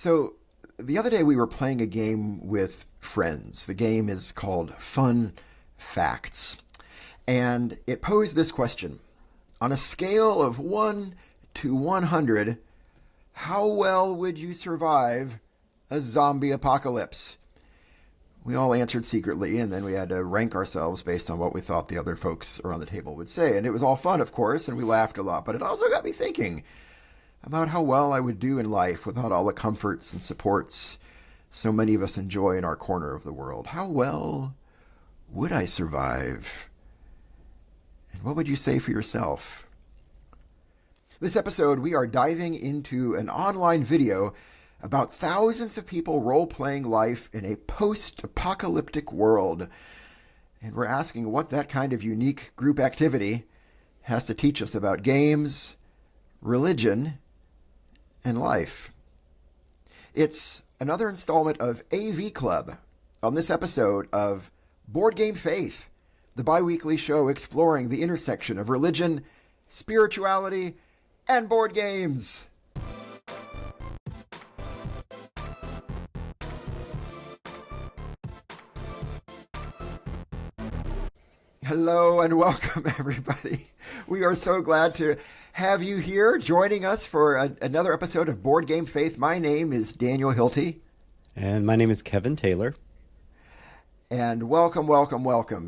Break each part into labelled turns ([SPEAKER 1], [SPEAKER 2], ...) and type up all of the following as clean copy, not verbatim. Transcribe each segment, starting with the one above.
[SPEAKER 1] So the other day we were playing a game with friends. The game is called Fun Facts. And it posed this question. On a scale of 1 to 100, how well would you survive a zombie apocalypse? We all answered secretly, and then we had to rank ourselves based on what we thought the other folks around the table would say. And it was all fun, of course, and we laughed a lot. But it also got me thinking about how well I would do in life without all the comforts and supports so many of us enjoy in our corner of the world. How well would I survive? And what would you say for yourself? This episode, we are diving into an online video about thousands of people role-playing life in a post-apocalyptic world. And we're asking what that kind of unique group activity has to teach us about games, religion, and life. It's another installment of AV Club on this episode of Board Game Faith, the bi-weekly show exploring the intersection of religion, spirituality, and board games. Hello and welcome, everybody. We are so glad to have you here joining us for another episode of Board Game Faith. My name is Daniel Hilty.
[SPEAKER 2] And my name is Kevin Taylor.
[SPEAKER 1] And welcome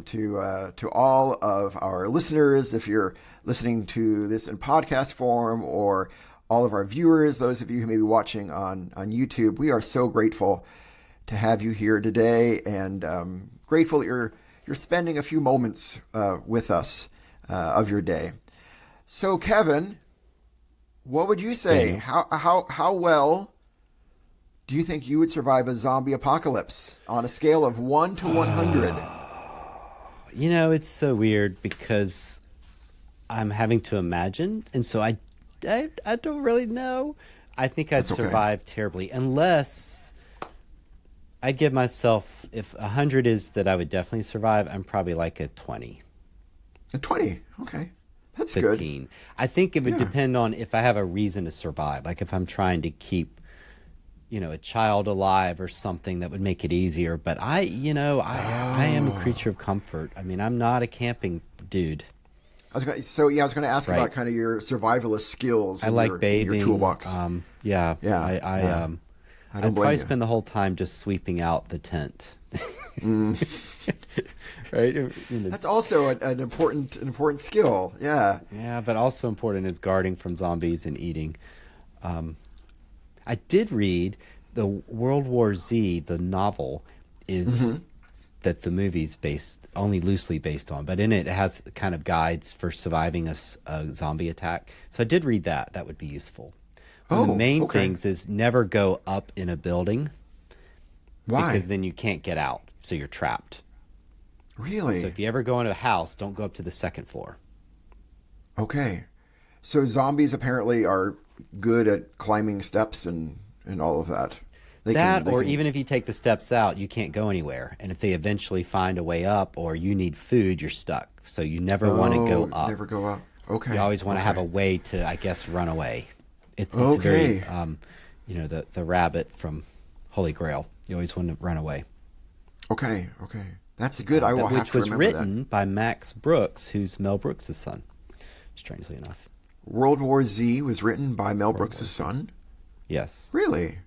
[SPEAKER 1] to all of our listeners. If you're listening to this in podcast form, or all of our viewers, those of you who may be watching on YouTube, we are so grateful to have you here today, and grateful that you're spending a few moments with us of your day. So, Kevin, what would you say? How well do you think you would survive a zombie apocalypse on a scale of 1 to 100?
[SPEAKER 2] You know, it's so weird because I'm having to imagine, and so I don't really know. I think I'd survive terribly, unless I give myself, if 100 is that I would definitely survive, I'm probably like a 20.
[SPEAKER 1] A 20, okay. That's
[SPEAKER 2] 15.
[SPEAKER 1] Good.
[SPEAKER 2] I think it would depend on if I have a reason to survive. Like if I'm trying to keep, a child alive or something that would make it easier. But I am a creature of comfort. I mean, I'm not a camping dude.
[SPEAKER 1] I was going to ask about kind of your survivalist skills.
[SPEAKER 2] I like bathing.
[SPEAKER 1] Your toolbox.
[SPEAKER 2] I
[SPEAKER 1] don't
[SPEAKER 2] I'd probably spend the whole time just sweeping out the tent. Right?
[SPEAKER 1] That's also an important skill. Yeah.
[SPEAKER 2] Yeah, but also important is guarding from zombies and eating. I did read the World War Z, the novel, is that the movie's only loosely based on, but in it has kind of guides for surviving a zombie attack. So I did read that. That would be useful. One of the main things is never go up in a building.
[SPEAKER 1] Why?
[SPEAKER 2] Because then you can't get out, so you're trapped.
[SPEAKER 1] Really?
[SPEAKER 2] So if you ever go into a house, don't go up to the second floor.
[SPEAKER 1] Okay. So zombies apparently are good at climbing steps and all of that.
[SPEAKER 2] Even if you take the steps out, you can't go anywhere. And if they eventually find a way up, or you need food, you're stuck. So you never want to go up.
[SPEAKER 1] Never go up. Okay.
[SPEAKER 2] You always want to have a way to, I guess, run away. It's very, the rabbit from Holy Grail. You always want to run away.
[SPEAKER 1] Okay. That's good. I will have to remember that. Which was
[SPEAKER 2] written by Max Brooks, who's Mel Brooks' son, strangely enough.
[SPEAKER 1] World War Z was written by Mel Brooks' son?
[SPEAKER 2] Yes.
[SPEAKER 1] Really?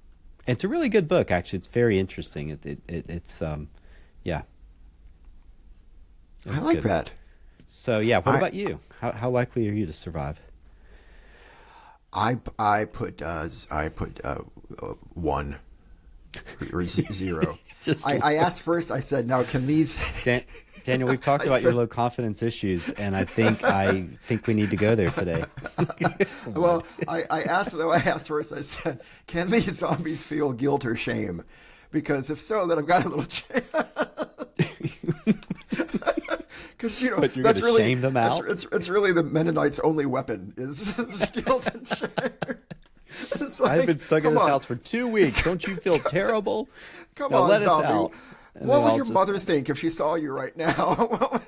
[SPEAKER 2] It's a really good book, actually. It's very interesting. It's yeah.
[SPEAKER 1] I like that.
[SPEAKER 2] So, yeah, what about you? How likely are you to survive?
[SPEAKER 1] I put 1 or 0. I asked first. I said, "Now, can these?"
[SPEAKER 2] Daniel, we've talked about your low confidence issues, and I think we need to go there today.
[SPEAKER 1] Well, I asked first. I said, "Can these zombies feel guilt or shame? Because if so, then I've got a little chance." Because
[SPEAKER 2] that's really shame them out.
[SPEAKER 1] It's really the Mennonites' only weapon is guilt and shame.
[SPEAKER 2] I've been stuck in this house for 2 weeks. Don't you feel terrible?
[SPEAKER 1] Come on,
[SPEAKER 2] let
[SPEAKER 1] zombie.
[SPEAKER 2] us out.
[SPEAKER 1] What would your mother think if she saw you right now?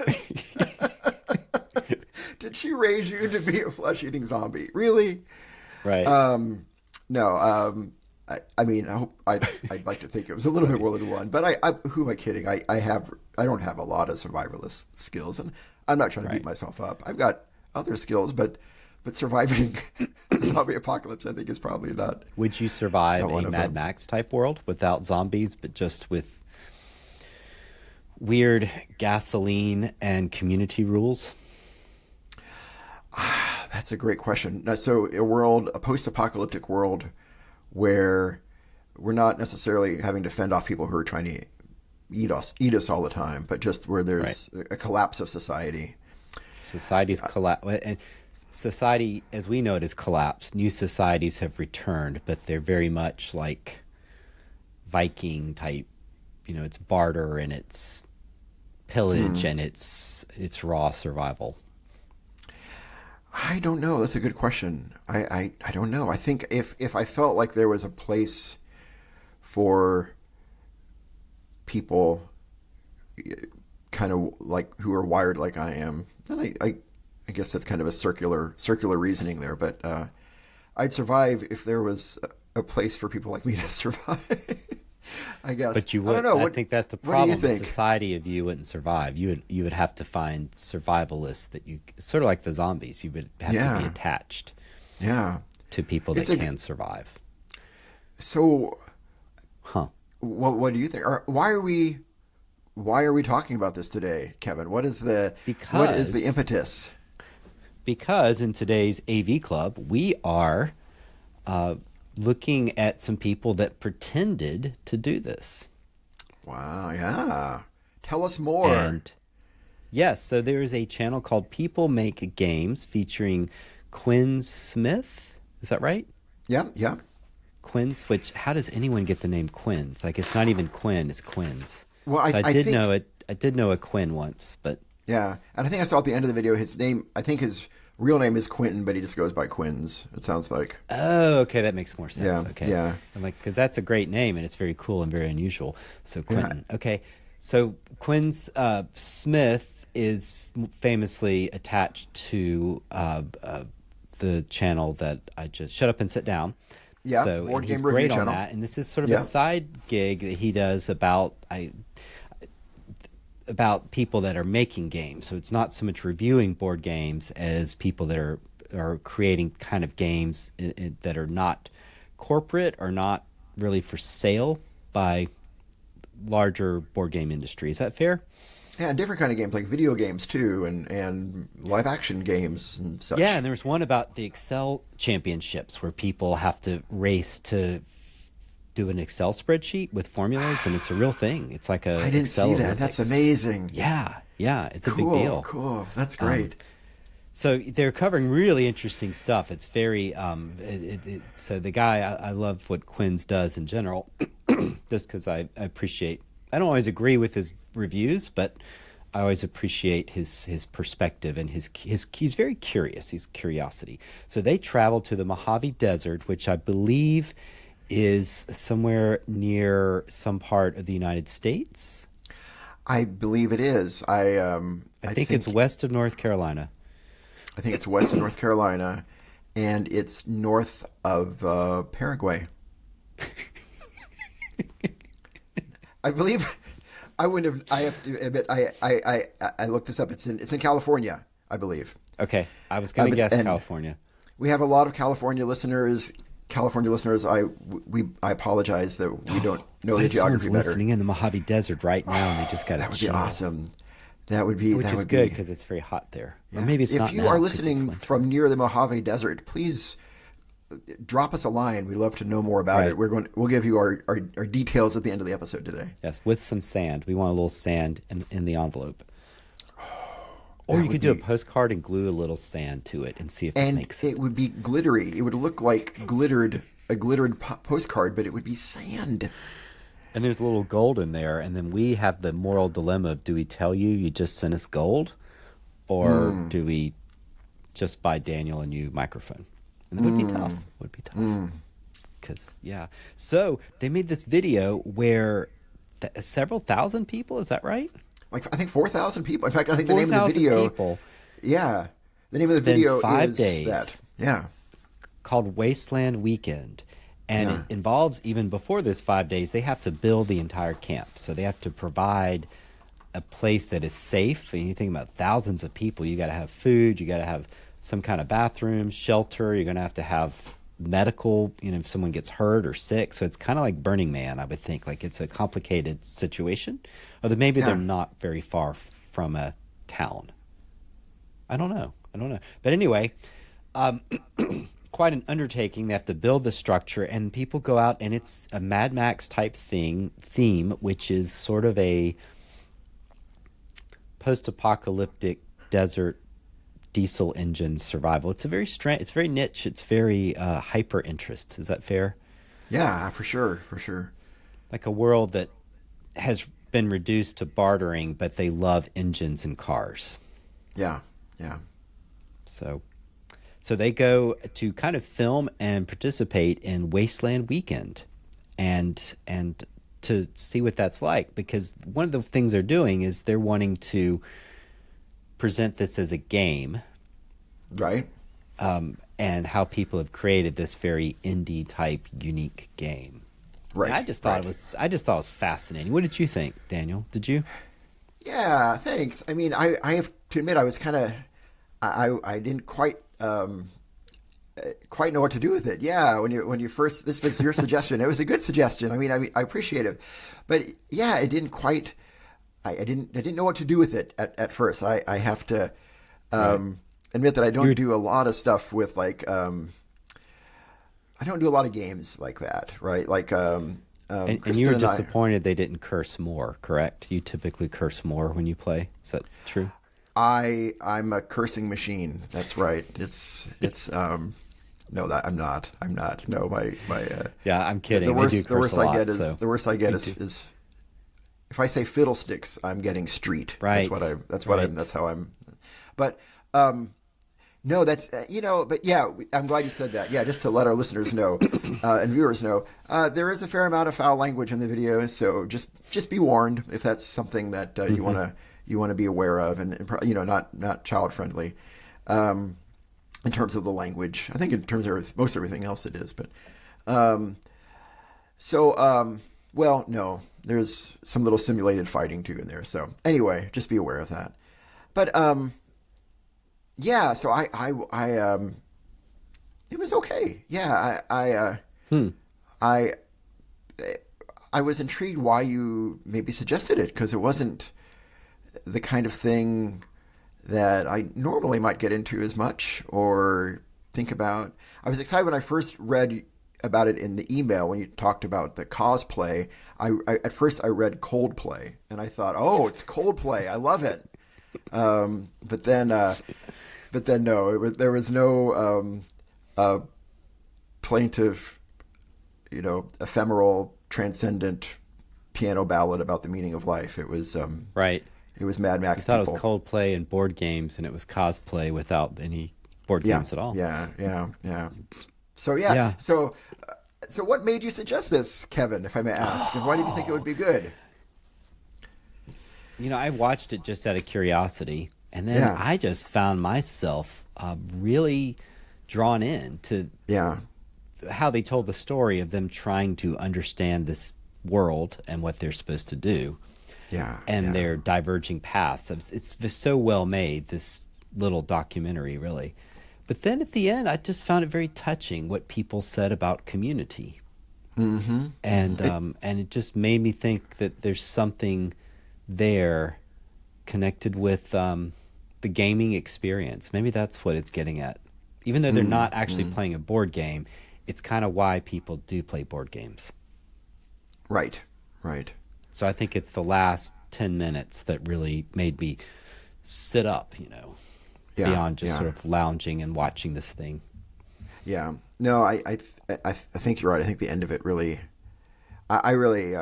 [SPEAKER 1] Did she raise you to be a flesh-eating zombie? Really?
[SPEAKER 2] Right.
[SPEAKER 1] No. I mean, I'd like to think it was a little bit World War I, but who am I kidding? I don't have a lot of survivalist skills, and I'm not trying to beat myself up. I've got other skills, but surviving zombie apocalypse, I think, is probably not.
[SPEAKER 2] Would you survive
[SPEAKER 1] not
[SPEAKER 2] a Mad Max type world without zombies, but just with weird gasoline and community rules?
[SPEAKER 1] That's a great question. So a post-apocalyptic world where we're not necessarily having to fend off people who are trying to eat us all the time, but just where there's a collapse of society.
[SPEAKER 2] Society's collapse. Society, as we know it, has collapsed. New societies have returned, but they're very much like Viking type. It's barter and it's pillage and it's raw survival.
[SPEAKER 1] I don't know. That's a good question. I don't know. I think if I felt like there was a place for people kind of like who are wired like I am, then I guess that's kind of a circular reasoning there. But I'd survive if there was a place for people like me to survive. I guess.
[SPEAKER 2] But you would.
[SPEAKER 1] I don't know.
[SPEAKER 2] I think that's the problem.
[SPEAKER 1] What do you think?
[SPEAKER 2] Society of you wouldn't survive. You would have to find survivalists that you sort of like the zombies. You would have to be attached.
[SPEAKER 1] Yeah.
[SPEAKER 2] To people that can survive.
[SPEAKER 1] So, what do you think? Why are we talking about this today, Kevin? What is the impetus?
[SPEAKER 2] Because in today's AV Club, we are looking at some people that pretended to do this.
[SPEAKER 1] Wow, yeah. Tell us more.
[SPEAKER 2] And yes, so there is a channel called People Make Games featuring Quinn Smith. Is that right?
[SPEAKER 1] Yeah, yeah.
[SPEAKER 2] Quinn's, which, how does anyone get the name Quinn's? Like, it's not even Quinn, it's Quinn's.
[SPEAKER 1] Well,
[SPEAKER 2] I did know a Quinn once, but...
[SPEAKER 1] Yeah, and I think I saw at the end of the video his name, I think his real name is Quentin, but he just goes by Quinn's, it sounds like.
[SPEAKER 2] Oh, okay, that makes more sense.
[SPEAKER 1] Yeah,
[SPEAKER 2] okay.
[SPEAKER 1] yeah.
[SPEAKER 2] I'm like, because that's a great name, and it's very cool and very unusual. So, Quentin. Yeah. Okay, so Quinn Smith is famously attached to the channel that I just... Shut Up and Sit Down.
[SPEAKER 1] Yeah,
[SPEAKER 2] so
[SPEAKER 1] board
[SPEAKER 2] he's
[SPEAKER 1] game
[SPEAKER 2] great
[SPEAKER 1] review
[SPEAKER 2] on
[SPEAKER 1] channel.
[SPEAKER 2] that, and this is sort of a side gig that he does about people that are making games. So it's not so much reviewing board games as people that are creating kind of games that are not corporate or not really for sale by larger board game industry. Is that fair?
[SPEAKER 1] Yeah, and different kind of games, like video games too, and live action games and such.
[SPEAKER 2] Yeah, and there's one about the Excel championships where people have to race to do an Excel spreadsheet with formulas, and it's a real thing. It's like a
[SPEAKER 1] I didn't
[SPEAKER 2] Excel
[SPEAKER 1] see that.
[SPEAKER 2] Olympics.
[SPEAKER 1] That's amazing.
[SPEAKER 2] Yeah, it's a big deal.
[SPEAKER 1] Cool, that's great.
[SPEAKER 2] So they're covering really interesting stuff. It's very so the guy, I love what Quinn's does in general, just because I appreciate. I don't always agree with his reviews, but I always appreciate his perspective and he's very curious. He's curiosity. So they traveled to the Mojave Desert, which I believe is somewhere near some part of the United States.
[SPEAKER 1] I believe it is. I
[SPEAKER 2] think it's west of North Carolina.
[SPEAKER 1] I think it's west of North Carolina, and it's north of Paraguay. I believe I wouldn't have. I have to admit, I looked this up. It's in California, I believe.
[SPEAKER 2] Okay, I was going to guess California.
[SPEAKER 1] We have a lot of California listeners. I apologize that we don't know the geography better.
[SPEAKER 2] Listening in the Mojave Desert right now, and they just got
[SPEAKER 1] that would be awesome. That would be
[SPEAKER 2] which is good because it's very hot there.
[SPEAKER 1] Yeah.
[SPEAKER 2] Or maybe it's not.
[SPEAKER 1] If you are listening from near the Mojave Desert, please drop us a line. We'd love to know more about it. We'll give you our details at the end of the episode today.
[SPEAKER 2] Yes, with some sand. We want a little sand in the envelope. Or you could do a postcard and glue a little sand to it and see if it makes it.
[SPEAKER 1] And it would be glittery. It would look like a glittered postcard, but it would be sand.
[SPEAKER 2] And there's a little gold in there. And then we have the moral dilemma of, do we tell you just sent us gold? Or do we just buy Daniel a new microphone? And it would be tough. It would be tough. Because, yeah. So they made this video where several thousand people, is that right?
[SPEAKER 1] Like, I think 4,000 people. In fact, I think the name of the video.
[SPEAKER 2] People.
[SPEAKER 1] Yeah. The name of the video
[SPEAKER 2] 5
[SPEAKER 1] is
[SPEAKER 2] days.
[SPEAKER 1] that. Yeah.
[SPEAKER 2] It's called Wasteland Weekend. And it involves, even before this 5 days, they have to build the entire camp. So they have to provide a place that is safe. And you think about thousands of people, you got to have food, you got to have some kind of bathroom, shelter, you're going to have medical, if someone gets hurt or sick. So it's kind of like Burning Man, I would think. Like, it's a complicated situation. Although maybe they're not very far from a town. I don't know. But anyway, quite an undertaking. They have to build the structure, and people go out, and it's a Mad Max type theme, which is sort of a post-apocalyptic desert diesel engine survival. It's a very it's very niche. It's very hyper interest. Is that fair?
[SPEAKER 1] Yeah, for sure.
[SPEAKER 2] Like a world that has been reduced to bartering, but they love engines and cars.
[SPEAKER 1] Yeah.
[SPEAKER 2] So they go to kind of film and participate in Wasteland Weekend, and to see what that's like, because one of the things they're doing is they're wanting to present this as a game,
[SPEAKER 1] right?
[SPEAKER 2] And how people have created this very indie type unique game.
[SPEAKER 1] Right.
[SPEAKER 2] And I just thought it was fascinating. What did you think, Daniel? Did you?
[SPEAKER 1] Yeah, thanks. I mean, I have to admit, I was kind of, I didn't quite know what to do with it. Yeah, when you first, this was your suggestion. It was a good suggestion. I mean, I appreciate it, but yeah, it didn't quite. I didn't know what to do with it at first. I have to admit that I don't do a lot of stuff with like. I don't do a lot of games like that, right? Like, and
[SPEAKER 2] you were disappointed they didn't curse more, correct? You typically curse more when you play. Is that true?
[SPEAKER 1] I'm a cursing machine. That's right. It's no, that I'm not. No, my
[SPEAKER 2] yeah, I'm kidding.
[SPEAKER 1] The worst I get is if I say fiddlesticks, I'm getting street.
[SPEAKER 2] Right.
[SPEAKER 1] That's how I'm. But no, that's But yeah, I'm glad you said that. Yeah, just to let our listeners know and viewers know, there is a fair amount of foul language in the video, so just be warned if that's something that you want to be aware of, and not child friendly in terms of the language. I think in terms of most everything else it is, but well, no, there's some little simulated fighting too in there. So anyway, just be aware of that. But yeah, so I it was okay. Yeah, I was intrigued why you maybe suggested it, because it wasn't the kind of thing that I normally might get into as much or think about. I was excited when I first read about it in the email when you talked about the cosplay. At first I read Coldplay, and I thought, oh, it's Coldplay. I love it. But then no, there was no plaintive, ephemeral, transcendent piano ballad about the meaning of life. It was
[SPEAKER 2] right.
[SPEAKER 1] It was Mad Max.
[SPEAKER 2] I thought it was Coldplay and board games, and it was cosplay without any board games at all.
[SPEAKER 1] Yeah. So so what made you suggest this, Kevin, if I may ask, and why did you think it would be good?
[SPEAKER 2] I watched it just out of curiosity, and then I just found myself really drawn in to how they told the story of them trying to understand this world and what they're supposed to do. And their diverging paths. It's so well made, this little documentary, really. But then at the end, I just found it very touching what people said about community. Mm-hmm. And it just made me think that there's something there connected with the gaming experience. Maybe that's what it's getting at. Even though they're not actually playing a board game, it's kind of why people do play board games.
[SPEAKER 1] Right.
[SPEAKER 2] So I think it's the last 10 minutes that really made me sit up, beyond just sort of lounging and watching this thing.
[SPEAKER 1] Yeah. No, I think you're right. I think the end of it really, I really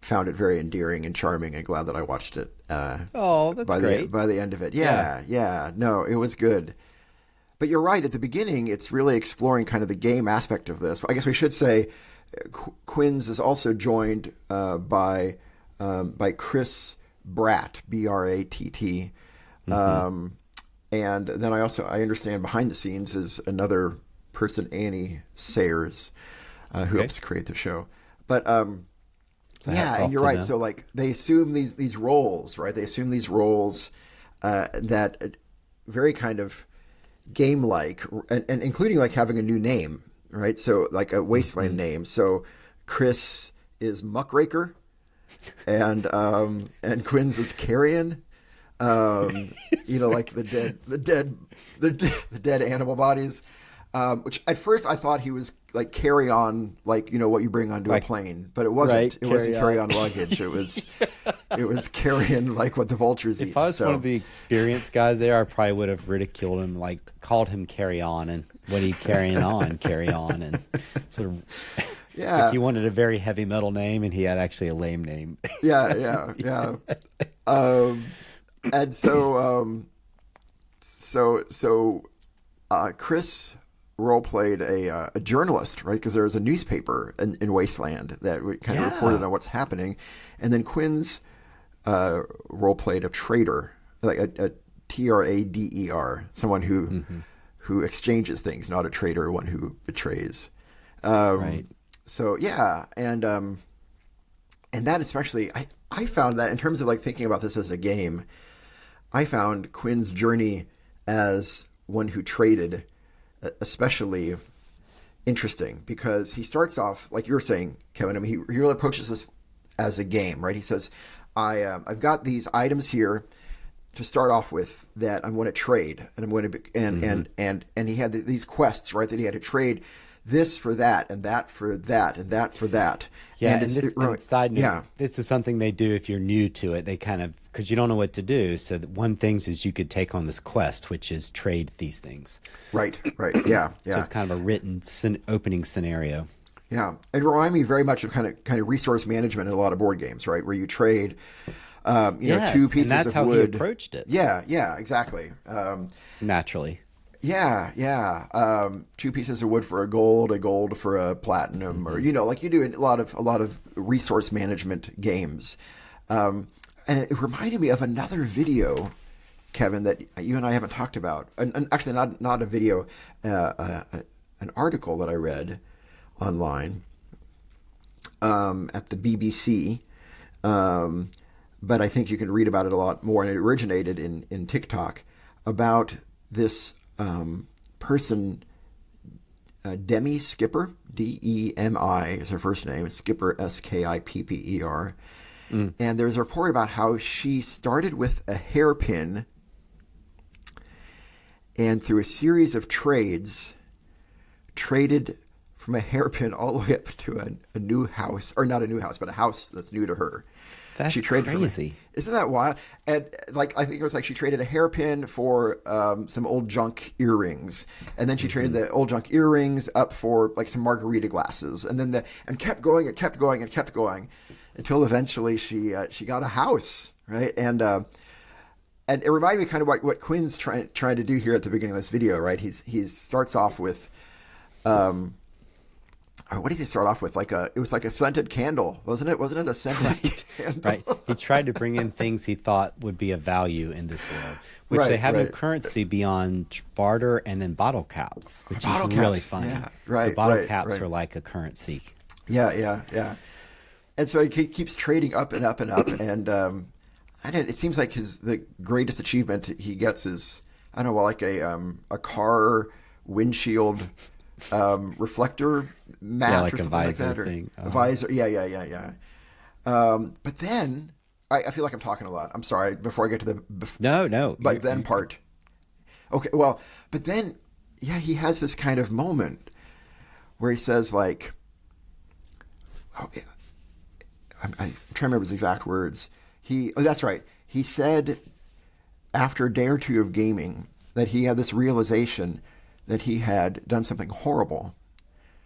[SPEAKER 1] found it very endearing and charming, and glad that I watched it.
[SPEAKER 2] That's great.
[SPEAKER 1] By the end of it. Yeah. No, it was good. But you're right. At the beginning, it's really exploring kind of the game aspect of this. I guess we should say Quinn's is also joined by Chris Bratt, Bratt. And then I understand behind the scenes is another person, Annie Sayers. who helps create the show. But
[SPEAKER 2] hats off
[SPEAKER 1] and you're
[SPEAKER 2] to
[SPEAKER 1] right.
[SPEAKER 2] them.
[SPEAKER 1] So like they assume these roles, right? They assume these roles that very kind of game-like, and including like having a new name, right? So like a Wasteland name. So Chris is Muckraker, and Quinn's is Carrion. Like the dead animal bodies. Which at first I thought he was like carry on, like what you bring onto a plane, but it wasn't.
[SPEAKER 2] Right,
[SPEAKER 1] it wasn't carry on luggage. It was carrying like what the vultures eat.
[SPEAKER 2] If I was one of the experienced guys there, I probably would have ridiculed him, like called him Carry On, and what are you carrying on? Carry On, and sort of.
[SPEAKER 1] Yeah.
[SPEAKER 2] If you wanted a very heavy metal name, and he had actually a lame name.
[SPEAKER 1] Yeah. And so Chris role played a journalist, right? Because there was a newspaper in Wasteland that kind of reported on what's happening, and then Quinn's role played a trader, like a trader, someone who exchanges things, not a traitor, one who betrays.
[SPEAKER 2] Right.
[SPEAKER 1] So and that especially, I found that in terms of like thinking about this as a game, I found Quinn's journey as one who traded especially interesting, because he starts off like you were saying, Kevin. I mean, he really approaches this as a game, right? He says, "I've got these items here to start off with that I'm going to trade, and I'm going to and he had these quests, right? That he had to trade this for that, and that for that, and that for that."
[SPEAKER 2] Yeah, and side note, this is something they do if you're new to it. They kind of, because you don't know what to do. So one thing is you could take on this quest, which is trade these things.
[SPEAKER 1] Right, yeah.
[SPEAKER 2] So it's kind of a written opening scenario.
[SPEAKER 1] Yeah, it reminded me very much of kind of resource management in a lot of board games, right, where you trade, two pieces
[SPEAKER 2] and that's
[SPEAKER 1] of
[SPEAKER 2] how
[SPEAKER 1] wood.
[SPEAKER 2] he approached it.
[SPEAKER 1] Yeah, exactly.
[SPEAKER 2] Naturally.
[SPEAKER 1] Yeah. 2 pieces of wood for a gold for a platinum, or like you do in a lot of resource management games. And it reminded me of another video, Kevin, that you and I haven't talked about. And actually, not a video, an article that I read online at the BBC. But I think you can read about it a lot more, and it originated in TikTok, about this person, Demi Skipper, Demi is her first name. It's Skipper, Skipper. And there's a report about how she started with a hairpin, and through a series of trades, traded from a hairpin all the way up to a new house, or not a new house, but a house that's new to her.
[SPEAKER 2] That's crazy.
[SPEAKER 1] Isn't that wild? And like, I think it was like she traded a hairpin for some old junk earrings, and then she traded the old junk earrings up for like some margarita glasses, and then and kept going until eventually she got a house, right? And it reminded me kind of what Quinn's trying to do here at the beginning of this video, right? He starts off with what does he start off with? It was like a scented candle, wasn't it? Wasn't it a scented candle?
[SPEAKER 2] Right. He tried to bring in things he thought would be of value in this world, which they have no currency beyond barter and then bottle caps, which is really funny.
[SPEAKER 1] Yeah, right.
[SPEAKER 2] So bottle caps are like a currency.
[SPEAKER 1] Yeah. And so he keeps trading up and up and up, and it seems like the greatest achievement he gets is, I don't know, like a car windshield reflector mat,
[SPEAKER 2] like
[SPEAKER 1] or
[SPEAKER 2] a
[SPEAKER 1] something
[SPEAKER 2] visor
[SPEAKER 1] like that,
[SPEAKER 2] thing.
[SPEAKER 1] A visor. Yeah. But then I feel like I'm talking a lot. I'm sorry. Before I get to the
[SPEAKER 2] no,
[SPEAKER 1] but then part. Okay, well, but then he has this kind of moment where he says like, I'm trying to remember his exact words. That's right. He said after a day or two of gaming that he had this realization that he had done something horrible,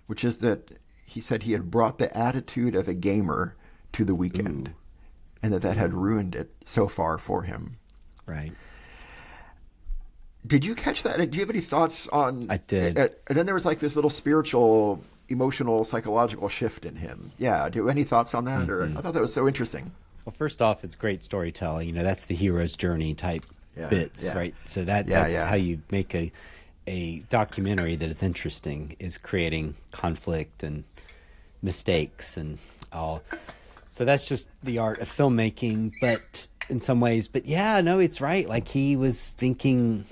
[SPEAKER 1] which is that he said he had brought the attitude of a gamer to the weekend, and that had ruined it so far for him.
[SPEAKER 2] Right.
[SPEAKER 1] Did you catch that? Do you have any thoughts on?
[SPEAKER 2] I did.
[SPEAKER 1] And then there was like this little spiritual, emotional, psychological shift in him. Yeah. Do you have any thoughts on that? Or I thought that was so interesting.
[SPEAKER 2] Well, first off, it's great storytelling. That's the hero's journey type bits, right? So that's how you make a documentary that is interesting, is creating conflict and mistakes and all. So that's just the art of filmmaking, but in some ways. But yeah, no, it's right. Like he was thinking,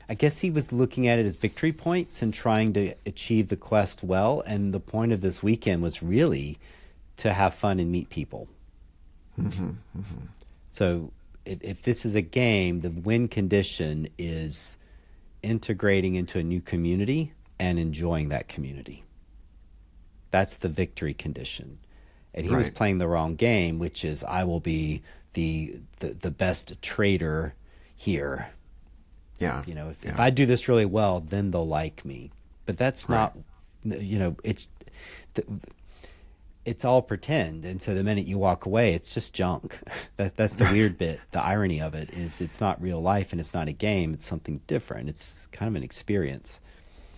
[SPEAKER 2] I guess he was looking at it as victory points and trying to achieve the quest well. And the point of this weekend was really to have fun and meet people. So if this is a game, the win condition is integrating into a new community and enjoying that community. That's the victory condition. And he was playing the wrong game, which is I will be the best trader here.
[SPEAKER 1] Yeah.
[SPEAKER 2] You know, if I do this really well, then they'll like me. But that's not, you know, it's all pretend. And so the minute you walk away, it's just junk. That's the weird bit. The irony of it is it's not real life and it's not a game. It's something different. It's kind of an experience.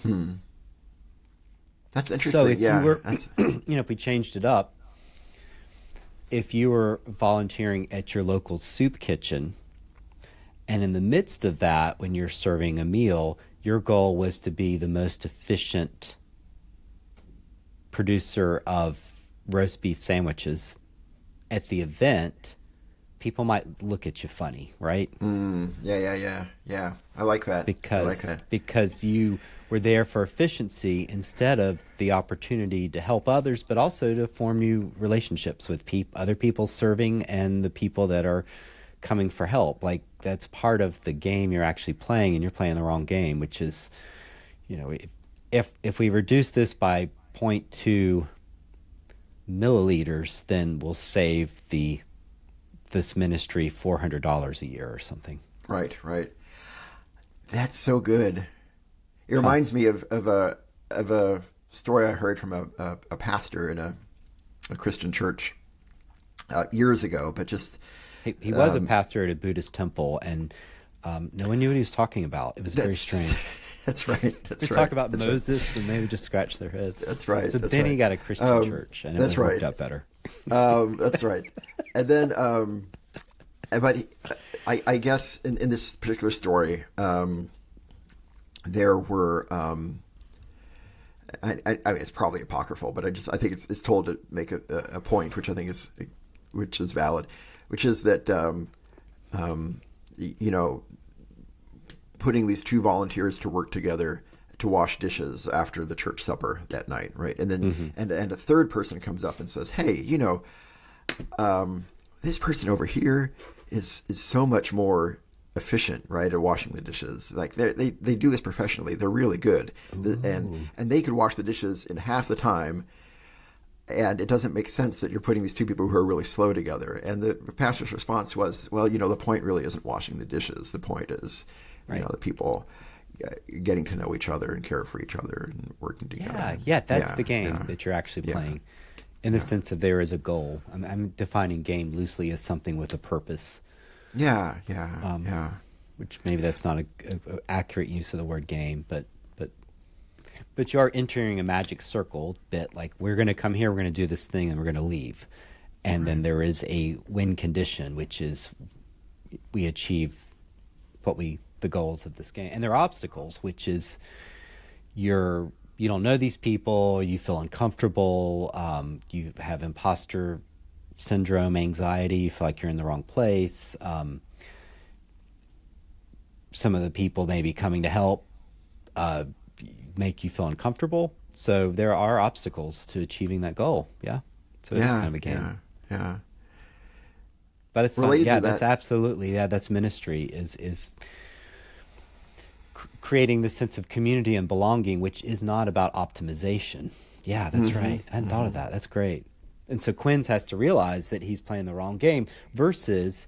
[SPEAKER 1] That's interesting.
[SPEAKER 2] So if you were, you know, if we changed it up, if you were volunteering at your local soup kitchen, and in the midst of that, when you're serving a meal, your goal was to be the most efficient producer of roast beef sandwiches at the event, people might look at you funny, right?
[SPEAKER 1] Yeah. I like that.
[SPEAKER 2] Because you were there for efficiency instead of the opportunity to help others, but also to form new relationships with other people serving and the people that are coming for help. Like that's part of the game you're actually playing, and you're playing the wrong game, which is, you know, if we reduce this by 0.2 milliliters, then we'll save this ministry $400 a year or something.
[SPEAKER 1] Right. That's so good. It reminds me of a story I heard from a pastor in a Christian church years ago, but just
[SPEAKER 2] he was a pastor at a Buddhist temple, and no one knew what he was talking about. It was very strange.
[SPEAKER 1] That's right.
[SPEAKER 2] We talk about Moses, and they would just scratch their heads.
[SPEAKER 1] That's right.
[SPEAKER 2] So then he got a Christian church, and it worked out better.
[SPEAKER 1] That's right. And then, but I guess in this particular story, there were. I mean, it's probably apocryphal, but I think it's told to make a point, which I think is valid, which is that you know, putting these two volunteers to work together to wash dishes after the church supper that night, right? And then and a third person comes up and says, "Hey, you know, this person over here is so much more efficient, right, at washing the dishes. Like they do this professionally. They're really good, and they could wash the dishes in half the time." And it doesn't make sense that you're putting these two people who are really slow together. And the pastor's response was, well, you know, the point really isn't washing the dishes. The point is, you know, the people getting to know each other and care for each other and working together.
[SPEAKER 2] Yeah, that's the game that you're actually playing. In the sense of there is a goal. I'm defining game loosely as something with a purpose.
[SPEAKER 1] Yeah.
[SPEAKER 2] Which maybe that's not a accurate use of the word game, but you are entering a magic circle that, like, we're going to come here, we're going to do this thing, and we're going to leave. And then there is a win condition, which is we achieve the goals of this game. And there are obstacles, which is you don't know these people, you feel uncomfortable, you have imposter syndrome, anxiety, you feel like you're in the wrong place. Some of the people maybe coming to help make you feel uncomfortable. So there are obstacles to achieving that goal. Yeah. So it's kind of a game.
[SPEAKER 1] Yeah.
[SPEAKER 2] But it's fun. Yeah, that's absolutely. Yeah, that's ministry is creating the sense of community and belonging, which is not about optimization. Yeah, that's right. I hadn't thought of that. That's great. And so Quinns has to realize that he's playing the wrong game versus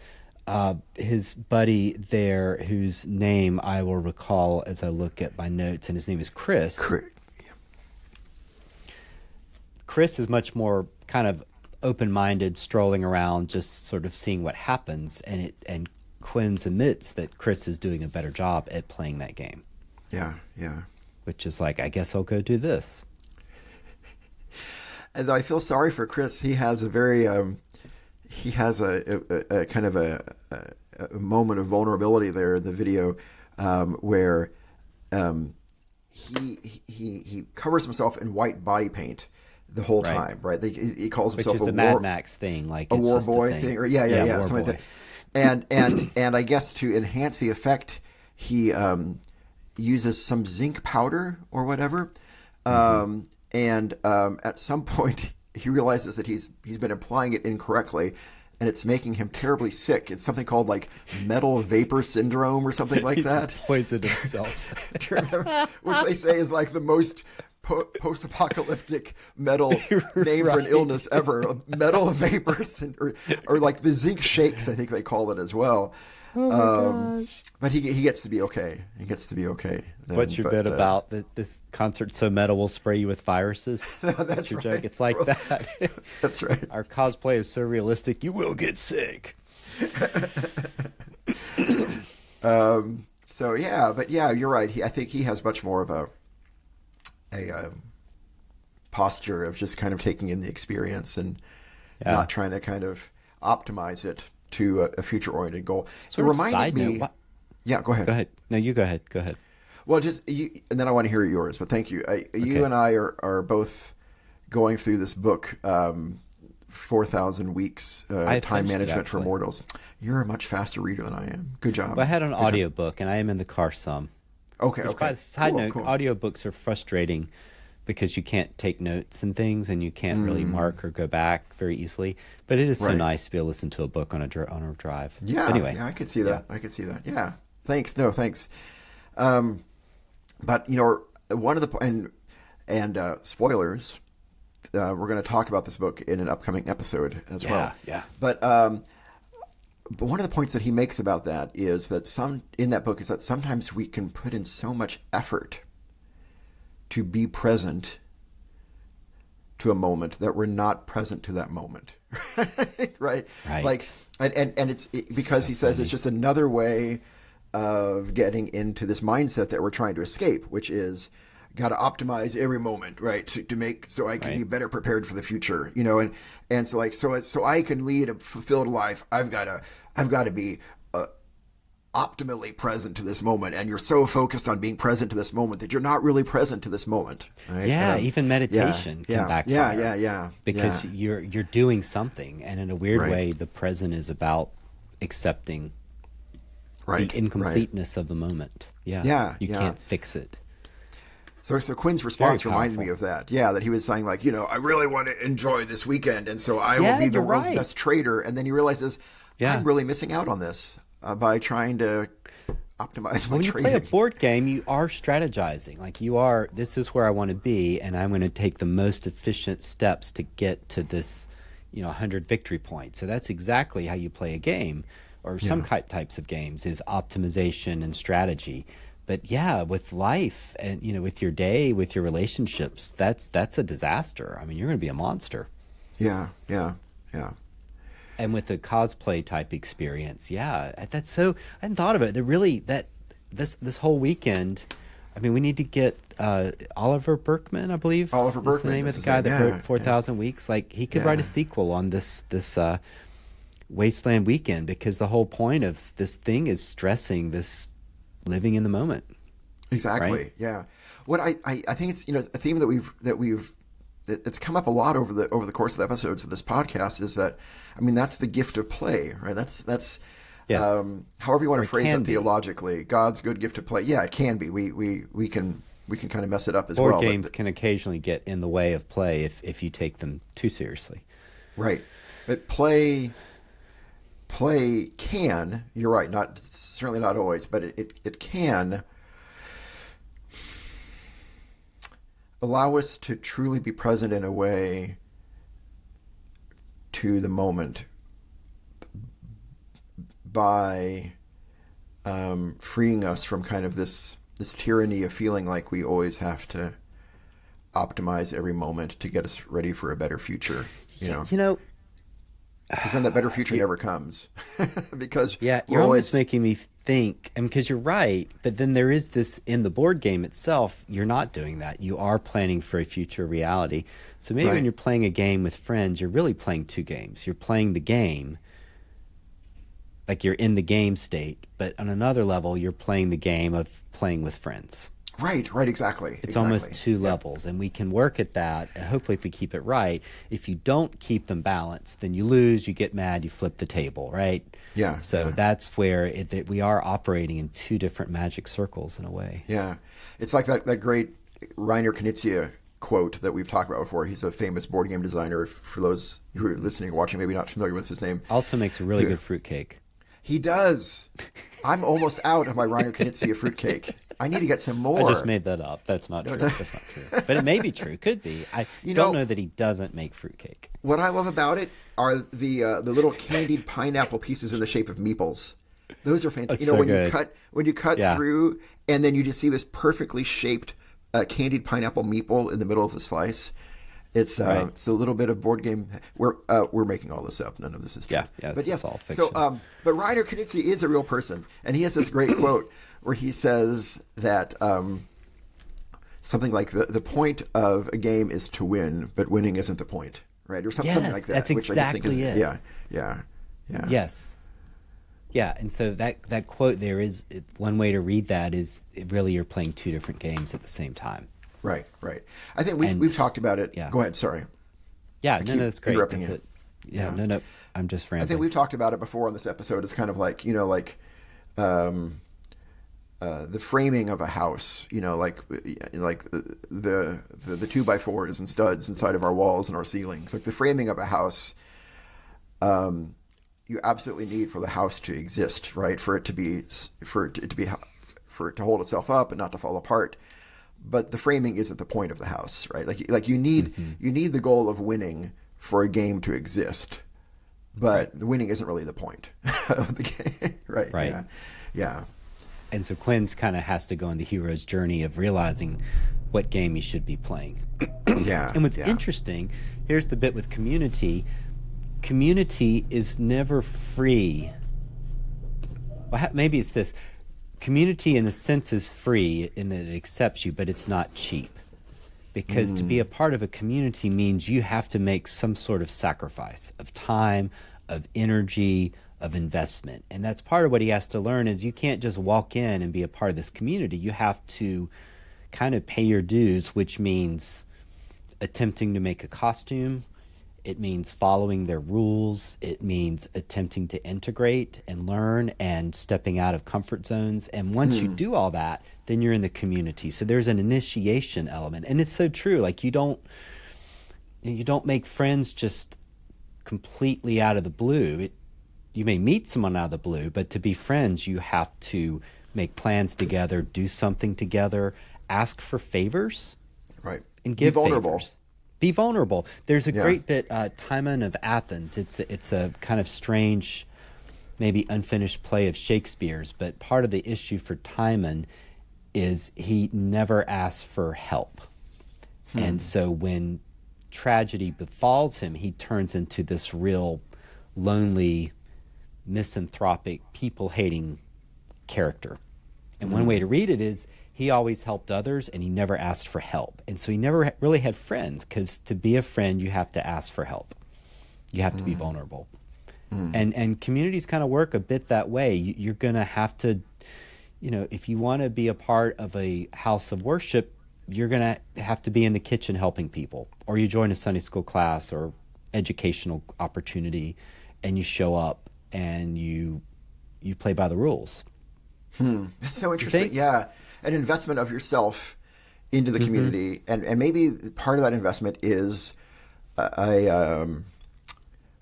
[SPEAKER 2] his buddy there, whose name I will recall as I look at my notes, and his name is Chris. Chris is much more kind of open-minded, strolling around, just sort of seeing what happens, and Quinns admits that Chris is doing a better job at playing that game.
[SPEAKER 1] Yeah.
[SPEAKER 2] Which is like, I guess I'll go do this.
[SPEAKER 1] And I feel sorry for Chris. He has a very he has a kind of a moment of vulnerability there in the video, where he covers himself in white body paint the whole
[SPEAKER 2] Right.
[SPEAKER 1] time, right? He calls
[SPEAKER 2] Which
[SPEAKER 1] himself
[SPEAKER 2] is a Mad Max thing, like
[SPEAKER 1] a
[SPEAKER 2] it's
[SPEAKER 1] war
[SPEAKER 2] just
[SPEAKER 1] boy
[SPEAKER 2] a thing.
[SPEAKER 1] or yeah,
[SPEAKER 2] War
[SPEAKER 1] something
[SPEAKER 2] boy.
[SPEAKER 1] like that. And I guess to enhance the effect, he uses some zinc powder or whatever. And at some point, he realizes that he's been applying it incorrectly, and it's making him terribly sick. It's something called like metal vapor syndrome or something like that.
[SPEAKER 2] Poisoned himself.
[SPEAKER 1] Do you remember? Which they say is like the most post-apocalyptic metal name for an illness ever. Metal vapor syndrome, or like the zinc shakes, I think they call it as well.
[SPEAKER 2] Oh my gosh.
[SPEAKER 1] But he gets to be okay. He gets to be okay.
[SPEAKER 2] What's your bit about that this concert so metal will spray you with viruses?
[SPEAKER 1] That's
[SPEAKER 2] your
[SPEAKER 1] right.
[SPEAKER 2] joke. It's like that.
[SPEAKER 1] That's right.
[SPEAKER 2] Our cosplay is so realistic, you will get sick.
[SPEAKER 1] So yeah, but yeah, you're right. I think he has much more of a posture of just kind of taking in the experience and not trying to kind of optimize it to a future-oriented goal.
[SPEAKER 2] Sort
[SPEAKER 1] it
[SPEAKER 2] of
[SPEAKER 1] reminded
[SPEAKER 2] side
[SPEAKER 1] me.
[SPEAKER 2] note,
[SPEAKER 1] Yeah, go ahead.
[SPEAKER 2] Go ahead. No, you go ahead. Go ahead.
[SPEAKER 1] Well, just you, and then I want to hear yours. But thank you. You and I are both going through this book, 4,000 Weeks, Time Management for Mortals. You're a much faster reader than I am. Good job.
[SPEAKER 2] Well, I had an audiobook, and I am in the car some.
[SPEAKER 1] Okay.
[SPEAKER 2] By the side note,
[SPEAKER 1] cool.
[SPEAKER 2] audiobooks are frustrating because you can't take notes and things, and you can't really mark or go back very easily. But it is so nice to be able to listen to a book on a drive.
[SPEAKER 1] Yeah.
[SPEAKER 2] But anyway,
[SPEAKER 1] yeah, I could see that. I could see that. Yeah. Thanks. No, thanks. But one of the and spoilers. We're going to talk about this book in an upcoming episode as well.
[SPEAKER 2] Yeah.
[SPEAKER 1] But one of the points that he makes about that is that in that book is that sometimes we can put in so much effort to be present to a moment that we're not present to that moment. Right. Like, and it's because he says it's just another way of getting into this mindset that we're trying to escape, which is got to optimize every moment, right? To make so I can be better prepared for the future, and so I can lead a fulfilled life. I've got to be optimally present to this moment, and you're so focused on being present to this moment that you're not really present to this moment. Right?
[SPEAKER 2] Yeah, even meditation can backfire.
[SPEAKER 1] Yeah.
[SPEAKER 2] Because you're doing something, and in a weird way, the present is about accepting the incompleteness of the moment. Yeah. You can't fix it.
[SPEAKER 1] So Quinn's response reminded me of that. Yeah, that he was saying like, I really want to enjoy this weekend, and so I will be the world's best trader. And then he realizes I'm really missing out on this by trying to optimize my trading.
[SPEAKER 2] When you play a board game, you are strategizing. Like this is where I want to be, and I'm going to take the most efficient steps to get to this, 100 victory points. So that's exactly how you play a game, or some types of games, is optimization and strategy. But yeah, with life and with your day, with your relationships, that's a disaster. I mean, you're going to be a monster.
[SPEAKER 1] Yeah.
[SPEAKER 2] And with the cosplay type experience, that's so. I hadn't thought of it. This whole weekend. I mean, we need to get Oliver Berkman, I believe.
[SPEAKER 1] Oliver Berkman
[SPEAKER 2] is the name of the guy that wrote 4,000 Weeks. Like he could write a sequel on this Wasteland Weekend, because the whole point of this thing is stressing this living in the moment.
[SPEAKER 1] Exactly.
[SPEAKER 2] Right?
[SPEAKER 1] Yeah. What I think it's a theme that's come up a lot over the course of the episodes of this podcast is that that's the gift of play, right? That's however you want to phrase it theologically, God's good gift of play. Yeah, it can be. We can kind of mess it up as well.
[SPEAKER 2] Board games can occasionally get in the way of play if you take them too seriously.
[SPEAKER 1] Right. But play can, you're right, certainly not always, but it can allow us to truly be present in a way to the moment by freeing us from kind of this tyranny of feeling like we always have to optimize every moment to get us ready for a better future. Because then that better future never comes. Because
[SPEAKER 2] you're always making me think, and because you're right, but then there is this in the board game itself. You're not doing that. You are planning for a future reality. So maybe when you're playing a game with friends, you're really playing two games. You're playing the game, like you're in the game state, but on another level, you're playing the game of playing with friends.
[SPEAKER 1] Right, exactly.
[SPEAKER 2] It's almost two levels, and we can work at that. Hopefully, if we keep it right. If you don't keep them balanced, then you lose, you get mad, you flip the table, right?
[SPEAKER 1] Yeah.
[SPEAKER 2] So that's where that we are operating in two different magic circles in a way.
[SPEAKER 1] Yeah. It's like that great Reiner Knizia quote that we've talked about before. He's a famous board game designer. For those who are listening or watching, maybe not familiar with his name.
[SPEAKER 2] Also makes a really good fruitcake.
[SPEAKER 1] He does. I'm almost out of my Reiner Knizia fruitcake. I need to get some more.
[SPEAKER 2] I just made that up. That's not true. That's not true. But it may be true. Could be. I don't know that he doesn't make fruitcake.
[SPEAKER 1] What I love about it are the little candied pineapple pieces in the shape of meeples. Those are fantastic.
[SPEAKER 2] That's so
[SPEAKER 1] when
[SPEAKER 2] good.
[SPEAKER 1] you cut through, and then you just see this perfectly shaped candied pineapple meeple in the middle of the slice. It's it's a little bit of board game. We're making all this up. None of this is true.
[SPEAKER 2] Yeah.
[SPEAKER 1] But
[SPEAKER 2] it's all fiction.
[SPEAKER 1] So but Reiner Knizia is a real person, and he has this great quote where he says that something like the point of a game is to win, but winning isn't the point, right? Or something like that.
[SPEAKER 2] That's exactly it.
[SPEAKER 1] Yeah.
[SPEAKER 2] Yes. Yeah, and so that quote there is one way to read that is really you're playing two different games at the same time.
[SPEAKER 1] Right. I think we've talked about it.
[SPEAKER 2] Yeah.
[SPEAKER 1] Go ahead. Sorry.
[SPEAKER 2] Yeah, that's great.
[SPEAKER 1] Interrupting
[SPEAKER 2] that's
[SPEAKER 1] you.
[SPEAKER 2] Yeah, no. I'm just rambling.
[SPEAKER 1] I think we've talked about it before on this episode. It's kind of like the framing of a house. Like the 2x4s and studs inside of our walls and our ceilings. Like the framing of a house. You absolutely need for the house to exist, right? For it to hold itself up and not to fall apart. But the framing isn't the point of the house, right? Like you need the goal of winning for a game to exist, but the winning isn't really the point of the game, right?
[SPEAKER 2] Right.
[SPEAKER 1] Yeah.
[SPEAKER 2] And so Quinn's kind of has to go on the hero's journey of realizing what game he should be playing.
[SPEAKER 1] Yeah.
[SPEAKER 2] And what's interesting, here's the bit with community. Community is never free. Well, maybe it's this. Community, in a sense, is free in that it accepts you, but it's not cheap. Because to be a part of a community means you have to make some sort of sacrifice of time, of energy, of investment. And that's part of what he has to learn is you can't just walk in and be a part of this community. You have to kind of pay your dues, which means attempting to make a costume. It means following their rules. It means attempting to integrate and learn and stepping out of comfort zones. And once you do all that, then you're in the community. So there's an initiation element. And it's so true. Like you don't make friends just completely out of the blue. You may meet someone out of the blue, but to be friends, you have to make plans together, do something together, ask for favors.
[SPEAKER 1] Right.
[SPEAKER 2] And give
[SPEAKER 1] Be vulnerable.
[SPEAKER 2] favors. Be vulnerable. There's a great bit, Timon of Athens. It's a kind of strange, maybe unfinished play of Shakespeare's, but part of the issue for Timon is he never asks for help. And so when tragedy befalls him, he turns into this real lonely, misanthropic, people-hating character. And one way to read it is he always helped others and he never asked for help. And so he never really had friends because to be a friend, you have to ask for help. You have to be vulnerable. And communities kind of work a bit that way. You're going to have to, if you want to be a part of a house of worship, you're going to have to be in the kitchen helping people. Or you join a Sunday school class or educational opportunity and you show up and you play by the rules.
[SPEAKER 1] That's so interesting. Yeah. An investment of yourself into the community. And maybe part of that investment is a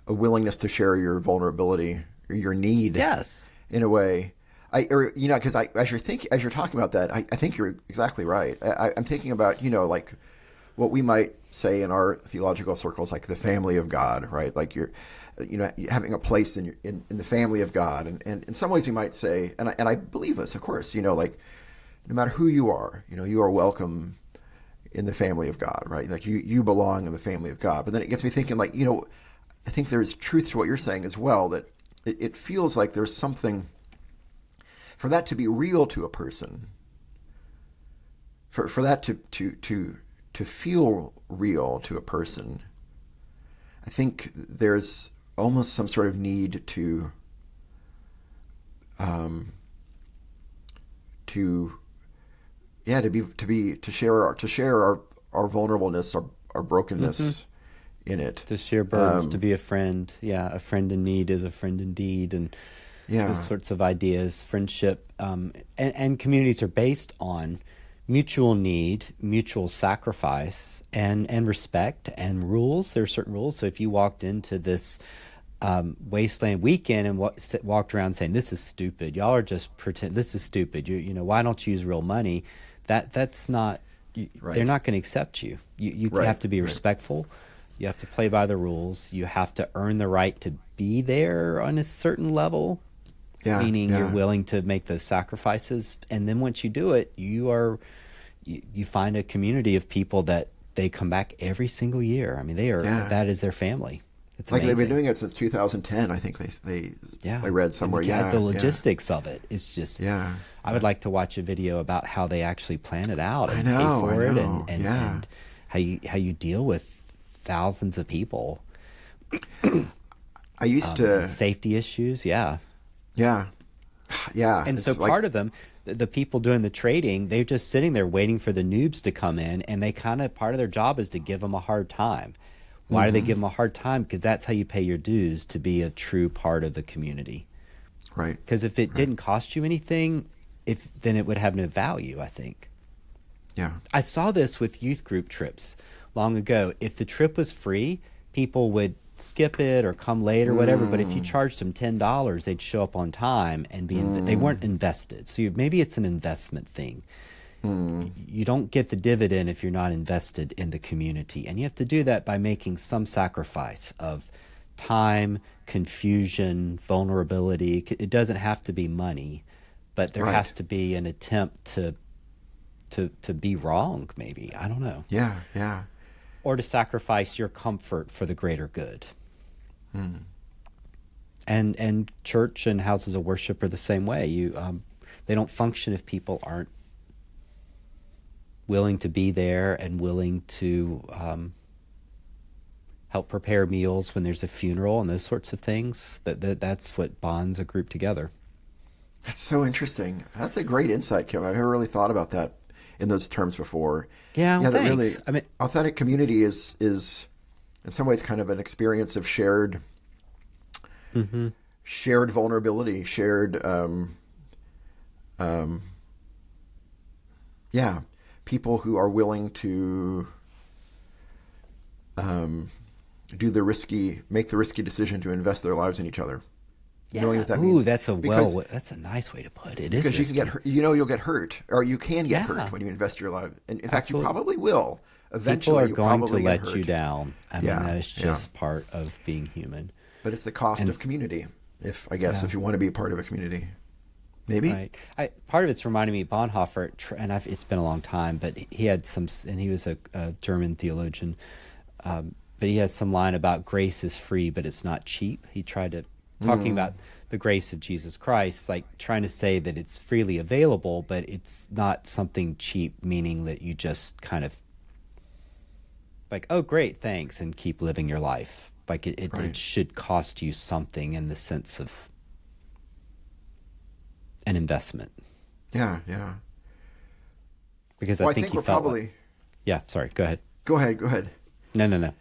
[SPEAKER 1] willingness to share your vulnerability or your need.
[SPEAKER 2] Yes.
[SPEAKER 1] In a way. Because as you're talking about that, I think you're exactly right. I'm thinking about, like what we might say in our theological circles, like the family of God, right? Like you're having a place in the family of God. And in some ways we might say, and I believe this, of course, like no matter who you are, you are welcome in the family of God, right? Like you belong in the family of God. But then it gets me thinking like, I think there's truth to what you're saying as well, that it feels like there's something for that to be real to a person, for that to feel real to a person. I think there's almost some sort of need to yeah, to share our vulnerableness, our brokenness in it.
[SPEAKER 2] To share burdens, to be a friend. Yeah, a friend in need is a friend indeed, and those sorts of ideas. Friendship and communities are based on mutual need, mutual sacrifice, and respect and rules. There are certain rules. So if you walked into this Wasteland Weekend and walked around saying, "This is stupid. Y'all are just pretend. This is stupid. You know, why don't you use real money?" That's not. They're not going to accept you. You have to be respectful. You have to play by the rules. You have to earn the right to be there on a certain level. Meaning you're willing to make those sacrifices, and then once you do it, you find a community of people that they come back every single year. I mean, they are that is their family. It's
[SPEAKER 1] like
[SPEAKER 2] amazing.
[SPEAKER 1] They've been doing it since 2010. I think I read somewhere.
[SPEAKER 2] The logistics of it is just. I would like to watch a video about how they actually plan it out and pay for it, and how you deal with thousands of people.
[SPEAKER 1] I used to
[SPEAKER 2] safety issues.
[SPEAKER 1] Yeah.
[SPEAKER 2] And so part of them, the people doing the trading, they're just sitting there waiting for the noobs to come in, and they part of their job is to give them a hard time. Why do they give them a hard time? Because that's how you pay your dues to be a true part of the community.
[SPEAKER 1] Right.
[SPEAKER 2] Because if it didn't cost you anything, then it would have no value, I think.
[SPEAKER 1] Yeah.
[SPEAKER 2] I saw this with youth group trips long ago. If the trip was free, people would skip it or come late or whatever. But if you charged them $10, they'd show up on time and they weren't invested. So maybe it's an investment thing. You don't get the dividend if you're not invested in the community. And you have to do that by making some sacrifice of time, confusion, vulnerability. It doesn't have to be money, but there has to be an attempt to be wrong, maybe. I don't know.
[SPEAKER 1] Yeah.
[SPEAKER 2] Or to sacrifice your comfort for the greater good. And church and houses of worship are the same way. They don't function if people aren't willing to be there and willing to help prepare meals when there's a funeral and those sorts of things. That's what bonds a group together.
[SPEAKER 1] That's so interesting. That's a great insight, Kim. I've never really thought about that in those terms before.
[SPEAKER 2] Yeah, well,
[SPEAKER 1] that
[SPEAKER 2] thanks.
[SPEAKER 1] really,
[SPEAKER 2] I mean,
[SPEAKER 1] authentic community is in some ways kind of an experience of shared vulnerability, shared people who are willing to make the risky decision to invest their lives in each other.
[SPEAKER 2] Yeah.
[SPEAKER 1] Knowing that means
[SPEAKER 2] that's a nice way to put it.
[SPEAKER 1] Because you can get hurt, you'll get hurt, or you can get hurt when you invest your life. And in fact, you probably will. Eventually,
[SPEAKER 2] people are going to let
[SPEAKER 1] hurt.
[SPEAKER 2] You down. I mean, that is just part of being human.
[SPEAKER 1] But it's the cost of community. If you want to be a part of a community, maybe.
[SPEAKER 2] Right. Part of it's reminding me Bonhoeffer, and it's been a long time, but he had and he was a German theologian, but he has some line about grace is free, but it's not cheap. He tried to talking about the grace of Jesus Christ, like trying to say that it's freely available, but it's not something cheap, meaning that you just kind of like, oh, great, thanks, and keep living your life. Like it should cost you something in the sense of an investment.
[SPEAKER 1] Yeah.
[SPEAKER 2] Because I think
[SPEAKER 1] we're probably.
[SPEAKER 2] Yeah, sorry. Go ahead.
[SPEAKER 1] Go ahead.
[SPEAKER 2] No.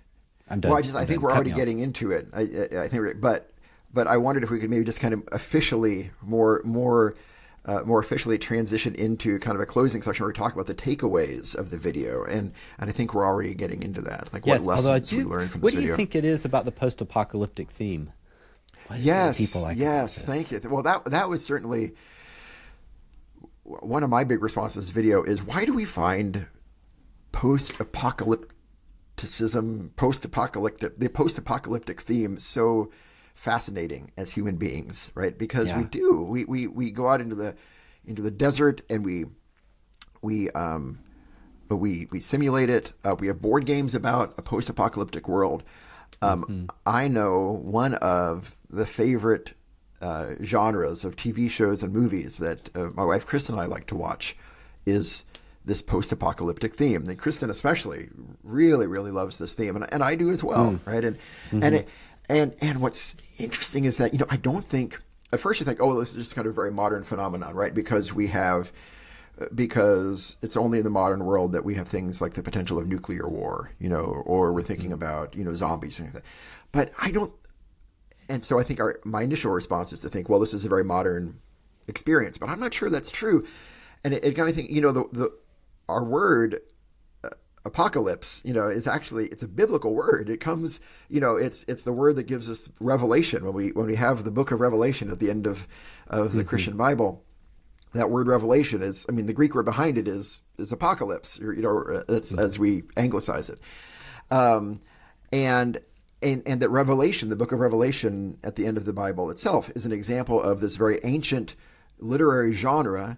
[SPEAKER 2] I'm done.
[SPEAKER 1] Well, I think we're already getting into it. I think, but I wondered if we could maybe just kind of officially, more officially transition into kind of a closing section where we talk about the takeaways of the video, and I think we're already getting into that. Like what lessons we learned from this video.
[SPEAKER 2] What do you think it is about the post-apocalyptic theme?
[SPEAKER 1] People like this? Thank you. Well, that was certainly one of my big responses to this video. Is why do we find post-apocalypticism, the post-apocalyptic theme so fascinating as human beings, right? Because we go out into the desert and we simulate it. We have board games about a post-apocalyptic world. I know one of the favorite genres of TV shows and movies that my wife Kristen and I like to watch is this post-apocalyptic theme. And Kristen especially really, really loves this theme, and I do as well, right? And what's interesting is that I don't think at first you think, oh, this is just kind of a very modern phenomenon, right? Because we have because it's only in the modern world that we have things like the potential of nuclear war, or we're thinking about, zombies and things like that. But I don't, and so I think my initial response is to think, well, this is a very modern experience, but I'm not sure that's true. And it got me thinking, our word apocalypse, is actually, it's a biblical word. It comes, it's the word that gives us revelation. When we have the book of Revelation at the end of the Christian Bible, that word revelation is, the Greek word behind it is apocalypse, as we anglicize it. And that Revelation, the book of Revelation at the end of the Bible itself, is an example of this very ancient literary genre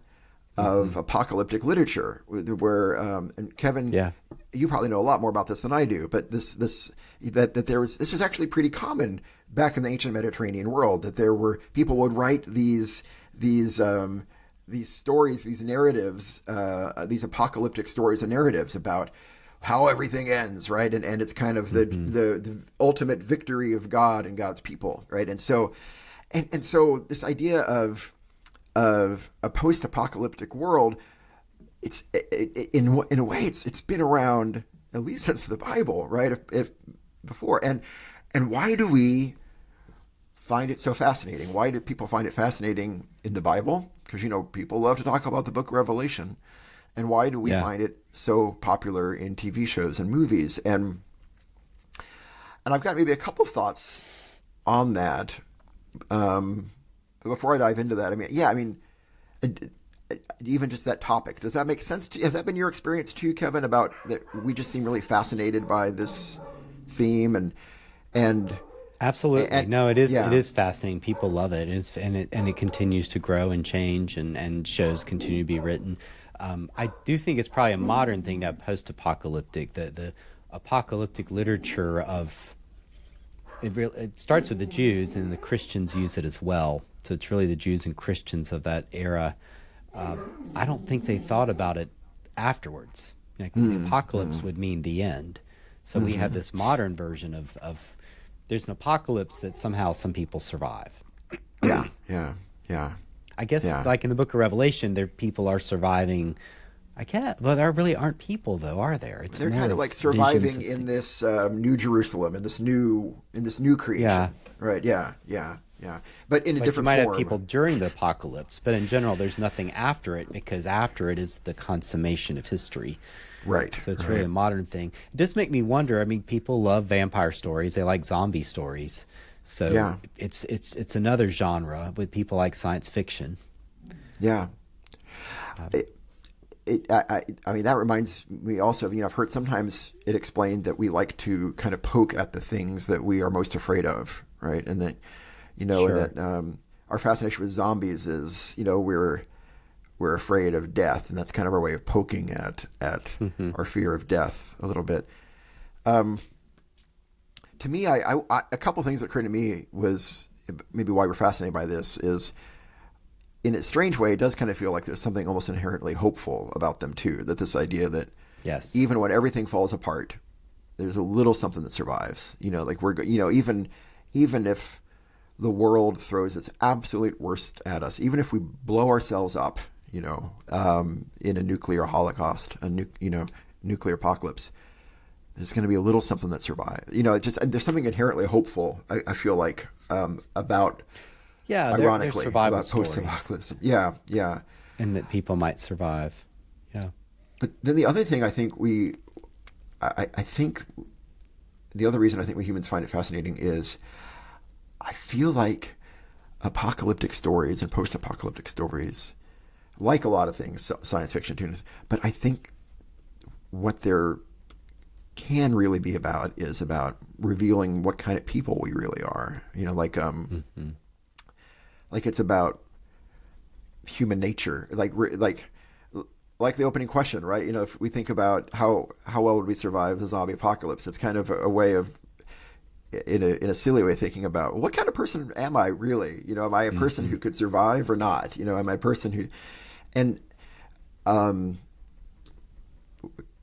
[SPEAKER 1] of apocalyptic literature, where and Kevin, you probably know a lot more about this than I do, but this was actually pretty common back in the ancient Mediterranean world, that there were people would write these stories, these narratives, these apocalyptic stories and narratives about how everything ends, right? And it's kind of the ultimate victory of God and God's people, right? And so this idea of a post-apocalyptic world, it's in a way it's been around at least since the Bible, right? If before, and why do we find it so fascinating? Why do people find it fascinating in the Bible? Because people love to talk about the book of Revelation. And why do we find it so popular in TV shows and movies? And I've got maybe a couple thoughts on that. But before I dive into that, even just that topic, does that make sense to you? Has that been your experience too, Kevin, about that we just seem really fascinated by this theme and
[SPEAKER 2] Absolutely. No, it is. It is fascinating. People love it. And it continues to grow and change, and shows continue to be written. I do think it's probably a modern thing, that post-apocalyptic, the apocalyptic literature of it starts with the Jews, and the Christians use it as well. So it's really the Jews and Christians of that era. I don't think they thought about it afterwards. The apocalypse would mean the end. So we have this modern version of there's an apocalypse that somehow some people survive.
[SPEAKER 1] Yeah.
[SPEAKER 2] I guess like in the book of Revelation, people are surviving. Well, there really aren't people, though, are there?
[SPEAKER 1] They're kind of like surviving in this new Jerusalem, in this new creation.
[SPEAKER 2] Yeah.
[SPEAKER 1] Right. Yeah. But in a different form.
[SPEAKER 2] You might have people during the apocalypse, but in general, there's nothing after it, because after it is the consummation of history.
[SPEAKER 1] Right.
[SPEAKER 2] So it's really a modern thing. It does make me wonder. People love vampire stories. They like zombie stories. So it's another genre with people like science fiction.
[SPEAKER 1] Yeah. That reminds me also of, I've heard sometimes it explained that we like to kind of poke at the things that we are most afraid of, right? And that, that our fascination with zombies is, we're afraid of death, and that's kind of our way of poking at our fear of death a little bit. To me, a couple things that occurred to me was maybe why we're fascinated by this is, in a strange way, it does kind of feel like there's something almost inherently hopeful about them too. That this idea that even when everything falls apart, there's a little something that survives. Even if the world throws its absolute worst at us, even if we blow ourselves up, in a nuclear holocaust, nuclear apocalypse, there's going to be a little something that survives. There's something inherently hopeful, I feel like, about.
[SPEAKER 2] Yeah,
[SPEAKER 1] ironically,
[SPEAKER 2] survival
[SPEAKER 1] about post-apocalypse. Yeah.
[SPEAKER 2] And that people might survive. Yeah.
[SPEAKER 1] But then the other thing I think I think the other reason I think we humans find it fascinating is I feel like apocalyptic stories and post-apocalyptic stories, like a lot of things, science fiction too, but I think what they're can really be about is about revealing what kind of people we really are. Like it's about human nature, like the opening question, right? If we think about how well would we survive the zombie apocalypse, it's kind of a way of, in a silly way, thinking about what kind of person am I really? Am I a person who could survive or not? Am I a person who, and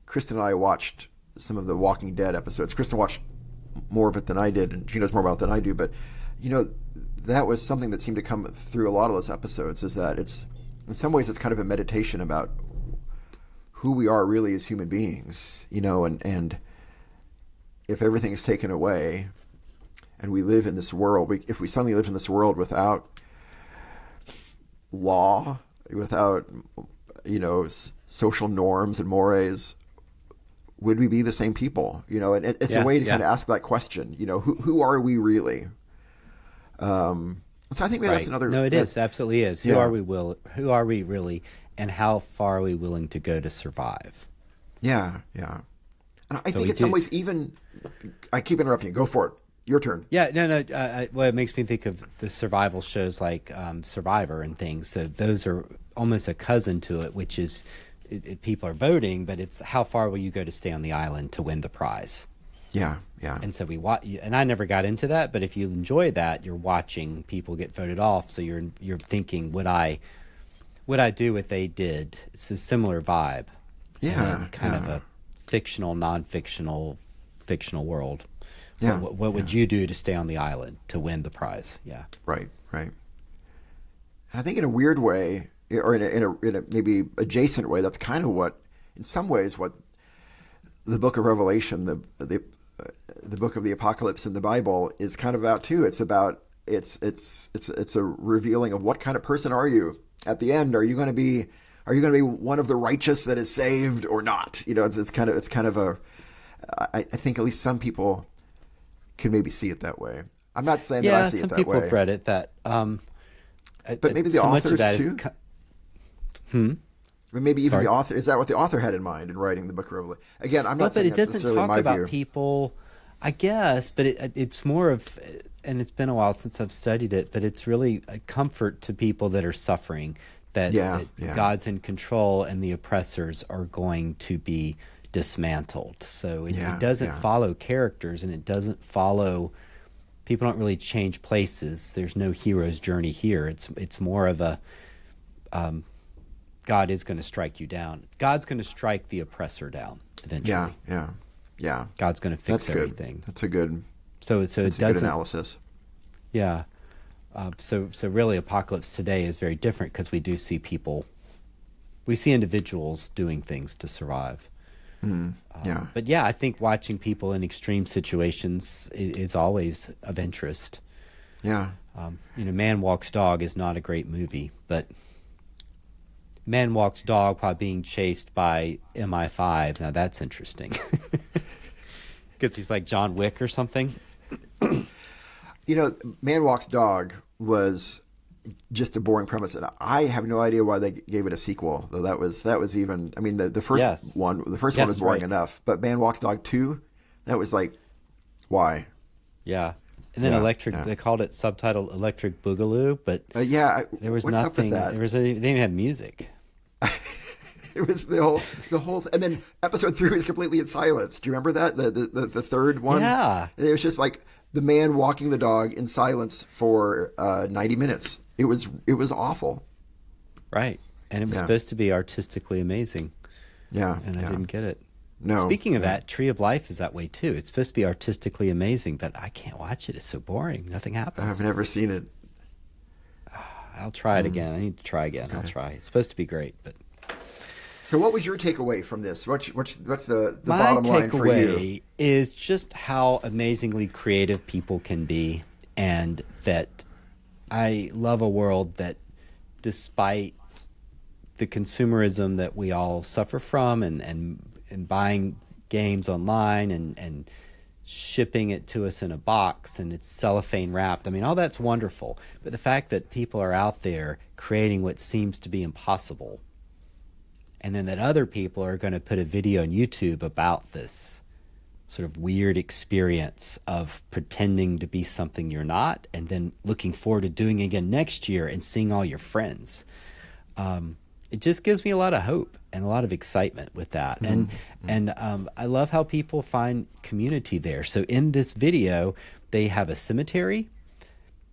[SPEAKER 1] Kristen and I watched some of the Walking Dead episodes. Kristen watched more of it than I did, and she knows more about it than I do, but that was something that seemed to come through a lot of those episodes, is that it's, in some ways, it's kind of a meditation about who we are really as human beings, and if everything is taken away and we live in this world, if we suddenly live in this world without law, without, social norms and mores, would we be the same people? And it's a way to kind of ask that question, who are we really? So I think maybe that's another.
[SPEAKER 2] No, it is, absolutely is. Who are we really, and how far are we willing to go to survive?
[SPEAKER 1] Yeah. And I think in some ways, even I keep interrupting you. Go for it. Your turn.
[SPEAKER 2] Yeah, no. Well, it makes me think of the survival shows like Survivor and things. So those are almost a cousin to it, which is people are voting, but it's how far will you go to stay on the island to win the prize?
[SPEAKER 1] Yeah.
[SPEAKER 2] And so we watch, and I never got into that, but if you enjoy that, you're watching people get voted off. So you're thinking, would I do what they did? It's a similar vibe.
[SPEAKER 1] Yeah.
[SPEAKER 2] Kind of a fictional, non-fictional, fictional world.
[SPEAKER 1] Yeah.
[SPEAKER 2] What would you do to stay on the island to win the prize? Yeah.
[SPEAKER 1] Right. And I think in a weird way, or in a maybe adjacent way, that's kind of what, in some ways, what the Book of Revelation, the book of the Apocalypse in the Bible is kind of about too. It's about it's a revealing of what kind of person are you at the end. Are you going to be one of the righteous that is saved or not? It's kind of a. I think at least some people can maybe see it that way. I'm not saying that I see it that way.
[SPEAKER 2] Yeah, some people have read it that.
[SPEAKER 1] But maybe the authors too. Maybe even the author. Is that what the author had in mind in writing the Book of Revelation? Again, I'm not saying that's necessarily my view.
[SPEAKER 2] But it doesn't talk about people, I guess, but it's more of, and it's been a while since I've studied it, but it's really a comfort to people that are suffering, that God's in control and the oppressors are going to be dismantled. So it doesn't follow characters, and it doesn't follow, people don't really change places. There's no hero's journey here. It's more of a, God is going to strike you down. God's going to strike the oppressor down eventually.
[SPEAKER 1] Yeah.
[SPEAKER 2] God's going to fix everything.
[SPEAKER 1] That's a good.
[SPEAKER 2] So it doesn't. Good
[SPEAKER 1] analysis.
[SPEAKER 2] Yeah. So really, Apocalypse today is very different because we do see people, we see individuals doing things to survive. But yeah, I think watching people in extreme situations is always of interest.
[SPEAKER 1] Yeah.
[SPEAKER 2] Man Walks Dog is not a great movie, but Man Walks Dog while being chased by MI5. Now that's interesting. Because he's like John Wick or something.
[SPEAKER 1] Man Walks Dog was just a boring premise, and I have no idea why they gave it a sequel. Though that was even. I mean, the first one was boring enough, but Man Walks Dog 2, that was like, why?
[SPEAKER 2] Yeah. And then they called it subtitled Electric Boogaloo, but there was nothing. Up with that? They didn't have music.
[SPEAKER 1] It was the whole, and then episode 3 was completely in silence. Do you remember that? The third one?
[SPEAKER 2] Yeah.
[SPEAKER 1] It was just like the man walking the dog in silence for 90 minutes. It was awful.
[SPEAKER 2] Right. And it was supposed to be artistically amazing.
[SPEAKER 1] Yeah.
[SPEAKER 2] And I didn't get it.
[SPEAKER 1] No.
[SPEAKER 2] Speaking of that, Tree of Life is that way too. It's supposed to be artistically amazing, but I can't watch it. It's so boring. Nothing happens.
[SPEAKER 1] I've never seen it.
[SPEAKER 2] I'll try it again. I need to try again. Okay. I'll try. It's supposed to be great, but.
[SPEAKER 1] So what was your takeaway from this? What's the bottom line for you?
[SPEAKER 2] My takeaway is just how amazingly creative people can be, and that I love a world that, despite the consumerism that we all suffer from, and buying games online and shipping it to us in a box and it's cellophane wrapped. I mean, all that's wonderful. But the fact that people are out there creating what seems to be impossible, and then that other people are going to put a video on YouTube about this sort of weird experience of pretending to be something you're not, and then looking forward to doing it again next year and seeing all your friends. It just gives me a lot of hope and a lot of excitement with that. And I love how people find community there. So in this video, they have a cemetery.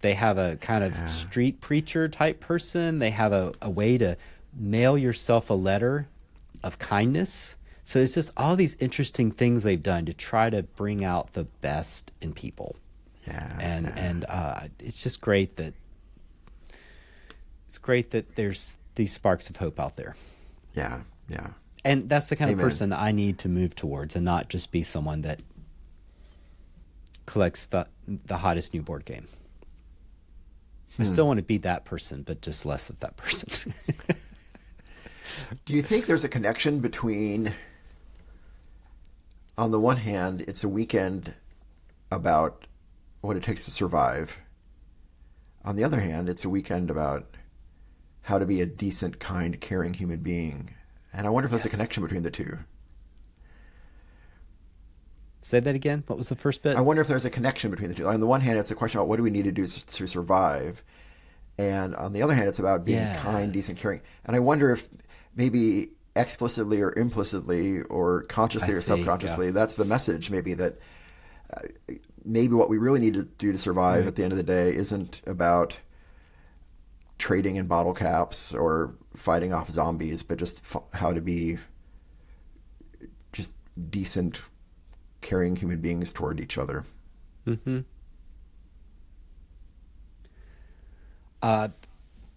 [SPEAKER 2] They have a kind of street preacher type person. They have a way to mail yourself a letter of kindness. So it's just all these interesting things they've done to try to bring out the best in people. And it's just great that there's these sparks of hope out there.
[SPEAKER 1] Yeah.
[SPEAKER 2] And that's the kind
[SPEAKER 1] Amen.
[SPEAKER 2] of person I need to move towards, and not just be someone that collects the hottest new board game. I still want to be that person, but just less of that person.
[SPEAKER 1] Do you think there's a connection between, on the one hand, it's a weekend about what it takes to survive. On the other hand, it's a weekend about how to be a decent, kind, caring human being. And I wonder if there's a connection between the two.
[SPEAKER 2] Say that again. What was the first bit?
[SPEAKER 1] I wonder if there's a connection between the two. On the one hand, it's a question about what do we need to do to survive. And on the other hand, it's about being kind, decent, caring. And I wonder if maybe explicitly or implicitly or consciously or subconsciously, that's the message maybe that maybe what we really need to do to survive at the end of the day isn't about trading in bottle caps or fighting off zombies, but just how to be just decent, caring human beings toward each other.
[SPEAKER 2] Mm-hmm.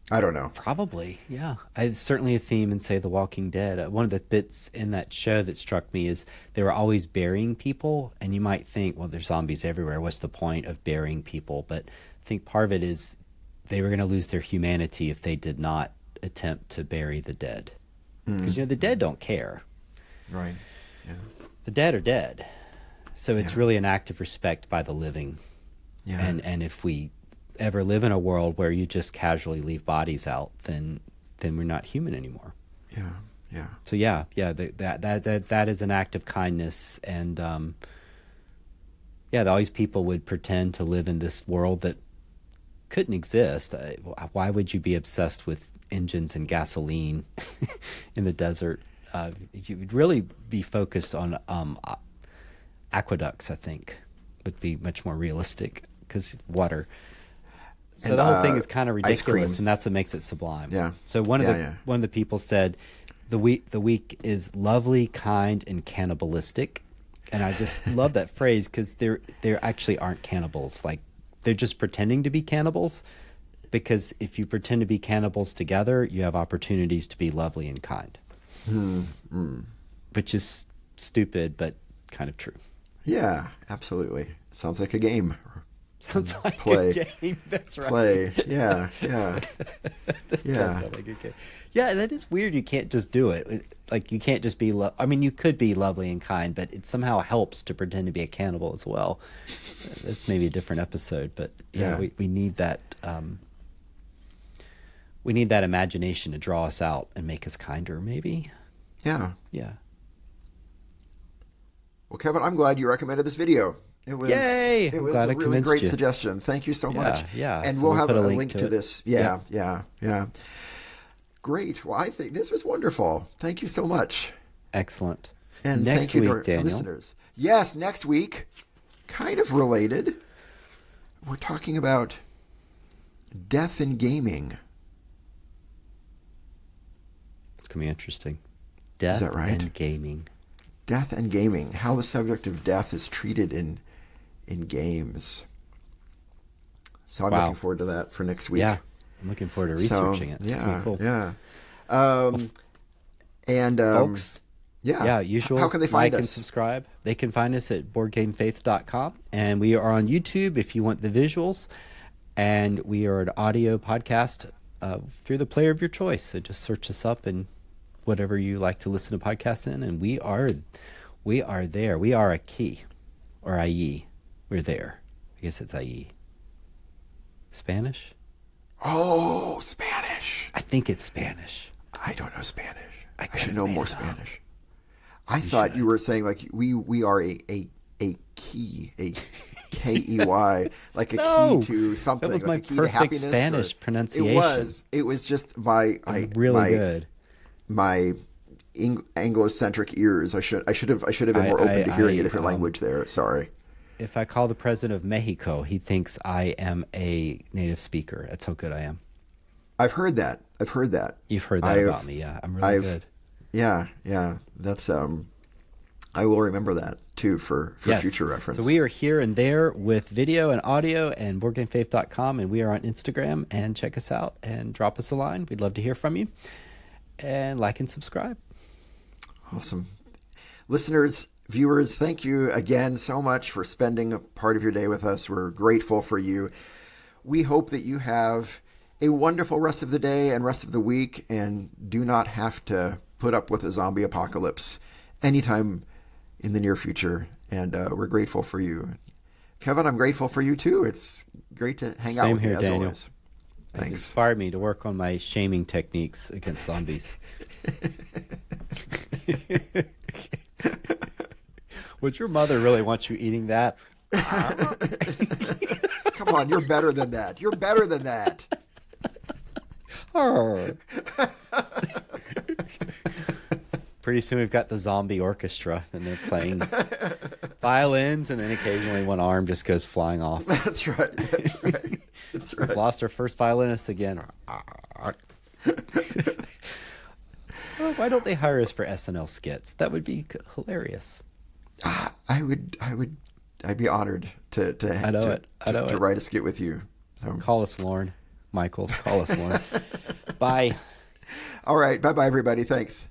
[SPEAKER 1] I don't know.
[SPEAKER 2] Probably, yeah. It's certainly a theme in, say, The Walking Dead. One of the bits in that show that struck me is they were always burying people, and you might think, well, there's zombies everywhere. What's the point of burying people? But I think part of it is they were going to lose their humanity if they did not attempt to bury the dead. Because, the dead don't care.
[SPEAKER 1] Right. Yeah.
[SPEAKER 2] The dead are dead. So it's really an act of respect by the living.
[SPEAKER 1] Yeah.
[SPEAKER 2] And if we ever live in a world where you just casually leave bodies out, then we're not human anymore.
[SPEAKER 1] Yeah. Yeah.
[SPEAKER 2] So that is an act of kindness, and all these people would pretend to live in this world that couldn't exist. Why would you be obsessed with engines and gasoline in the desert? You would really be focused on aqueducts. I think would be much more realistic, because water. So the whole thing is kind of ridiculous, and that's what makes it sublime.
[SPEAKER 1] Yeah.
[SPEAKER 2] So one of the people said, the week is lovely, kind, and cannibalistic, and I just love that phrase, because there actually aren't cannibals. Like, they're just pretending to be cannibals, because if you pretend to be cannibals together, you have opportunities to be lovely and kind. Which is stupid, but kind of true.
[SPEAKER 1] Yeah, absolutely. Sounds like a game.
[SPEAKER 2] Sounds like
[SPEAKER 1] play.
[SPEAKER 2] a game. That's right.
[SPEAKER 1] Play. Yeah. Yeah.
[SPEAKER 2] Does sound like a game. Yeah, that is weird. You can't just do it. Like, you can't just be. I mean, you could be lovely and kind, but it somehow helps to pretend to be a cannibal as well. That's maybe a different episode, but we need that. We need that imagination to draw us out and make us kinder, maybe.
[SPEAKER 1] Yeah.
[SPEAKER 2] Yeah.
[SPEAKER 1] Well, Kevin, I'm glad you recommended this video. It was,
[SPEAKER 2] Yay!
[SPEAKER 1] It was a really great suggestion. Thank you so much.
[SPEAKER 2] Yeah.
[SPEAKER 1] And
[SPEAKER 2] So
[SPEAKER 1] we'll have
[SPEAKER 2] put
[SPEAKER 1] a link to this.
[SPEAKER 2] Yeah.
[SPEAKER 1] Yeah. Great. Well, I think this was wonderful. Thank you so much.
[SPEAKER 2] Excellent.
[SPEAKER 1] And
[SPEAKER 2] next
[SPEAKER 1] thank you
[SPEAKER 2] week,
[SPEAKER 1] to our
[SPEAKER 2] Daniel.
[SPEAKER 1] listeners. Yes, next week, kind of related, we're talking about death in gaming.
[SPEAKER 2] It's going to be interesting. Death
[SPEAKER 1] Is that right?
[SPEAKER 2] and gaming.
[SPEAKER 1] Death and gaming. How the subject of death is treated in games. So I'm looking forward to that for next week.
[SPEAKER 2] Yeah, I'm looking forward to researching it. It's
[SPEAKER 1] Yeah,
[SPEAKER 2] cool.
[SPEAKER 1] yeah.
[SPEAKER 2] Folks, usual.
[SPEAKER 1] How can they find
[SPEAKER 2] like
[SPEAKER 1] us?
[SPEAKER 2] and subscribe. They can find us at boardgamefaith.com, and we are on YouTube if you want the visuals, and we are an audio podcast through the player of your choice. So just search us up and whatever you like to listen to podcasts in, and we are there. We are a key, or IE. We're there. I guess it's IE. Spanish?
[SPEAKER 1] Oh, Spanish.
[SPEAKER 2] I think it's Spanish.
[SPEAKER 1] I don't know Spanish. I
[SPEAKER 2] could've
[SPEAKER 1] should know
[SPEAKER 2] made
[SPEAKER 1] more
[SPEAKER 2] it up.
[SPEAKER 1] Spanish. I thought you were saying like we are a key, a KEY, like a
[SPEAKER 2] No,
[SPEAKER 1] key to something.
[SPEAKER 2] that was
[SPEAKER 1] like
[SPEAKER 2] my
[SPEAKER 1] a key to
[SPEAKER 2] perfect
[SPEAKER 1] happiness,
[SPEAKER 2] Spanish
[SPEAKER 1] or-
[SPEAKER 2] pronunciation.
[SPEAKER 1] It was just my
[SPEAKER 2] Really good.
[SPEAKER 1] my Anglo-centric ears. I should have been more open to hearing a different language there. Sorry.
[SPEAKER 2] If I call the president of Mexico, he thinks I am a native speaker. That's how good I am.
[SPEAKER 1] I've heard that.
[SPEAKER 2] You've heard that about me, yeah. I'm really good.
[SPEAKER 1] Yeah. That's I will remember that too for
[SPEAKER 2] Yes.
[SPEAKER 1] future reference.
[SPEAKER 2] So we are here and there with video and audio and boardgamefaith.com, and we are on Instagram, and check us out and drop us a line. We'd love to hear from you. And like and subscribe.
[SPEAKER 1] Awesome. Listeners, viewers, thank you again so much for spending a part of your day with us. We're grateful for you. We hope that you have a wonderful rest of the day and rest of the week and do not have to put up with a zombie apocalypse anytime in the near future. And we're grateful for you. Kevin, I'm grateful for you too. It's great to hang out with you as always. Thanks.
[SPEAKER 2] It inspired me to work on my shaming techniques against zombies. Would your mother really want you eating that?
[SPEAKER 1] Come on, you're better than that. You're better than that.
[SPEAKER 2] Pretty soon we've got the zombie orchestra, and they're playing violins, and then occasionally one arm just goes flying off.
[SPEAKER 1] That's right. That's right. That's right.
[SPEAKER 2] We've lost our first violinist again. Well, why don't they hire us for SNL skits? That would be hilarious.
[SPEAKER 1] I'd be honored to write a skit with you. So.
[SPEAKER 2] Call us, Lauren. Michaels, call us, Lauren. Bye.
[SPEAKER 1] All right. Bye-bye, everybody. Thanks.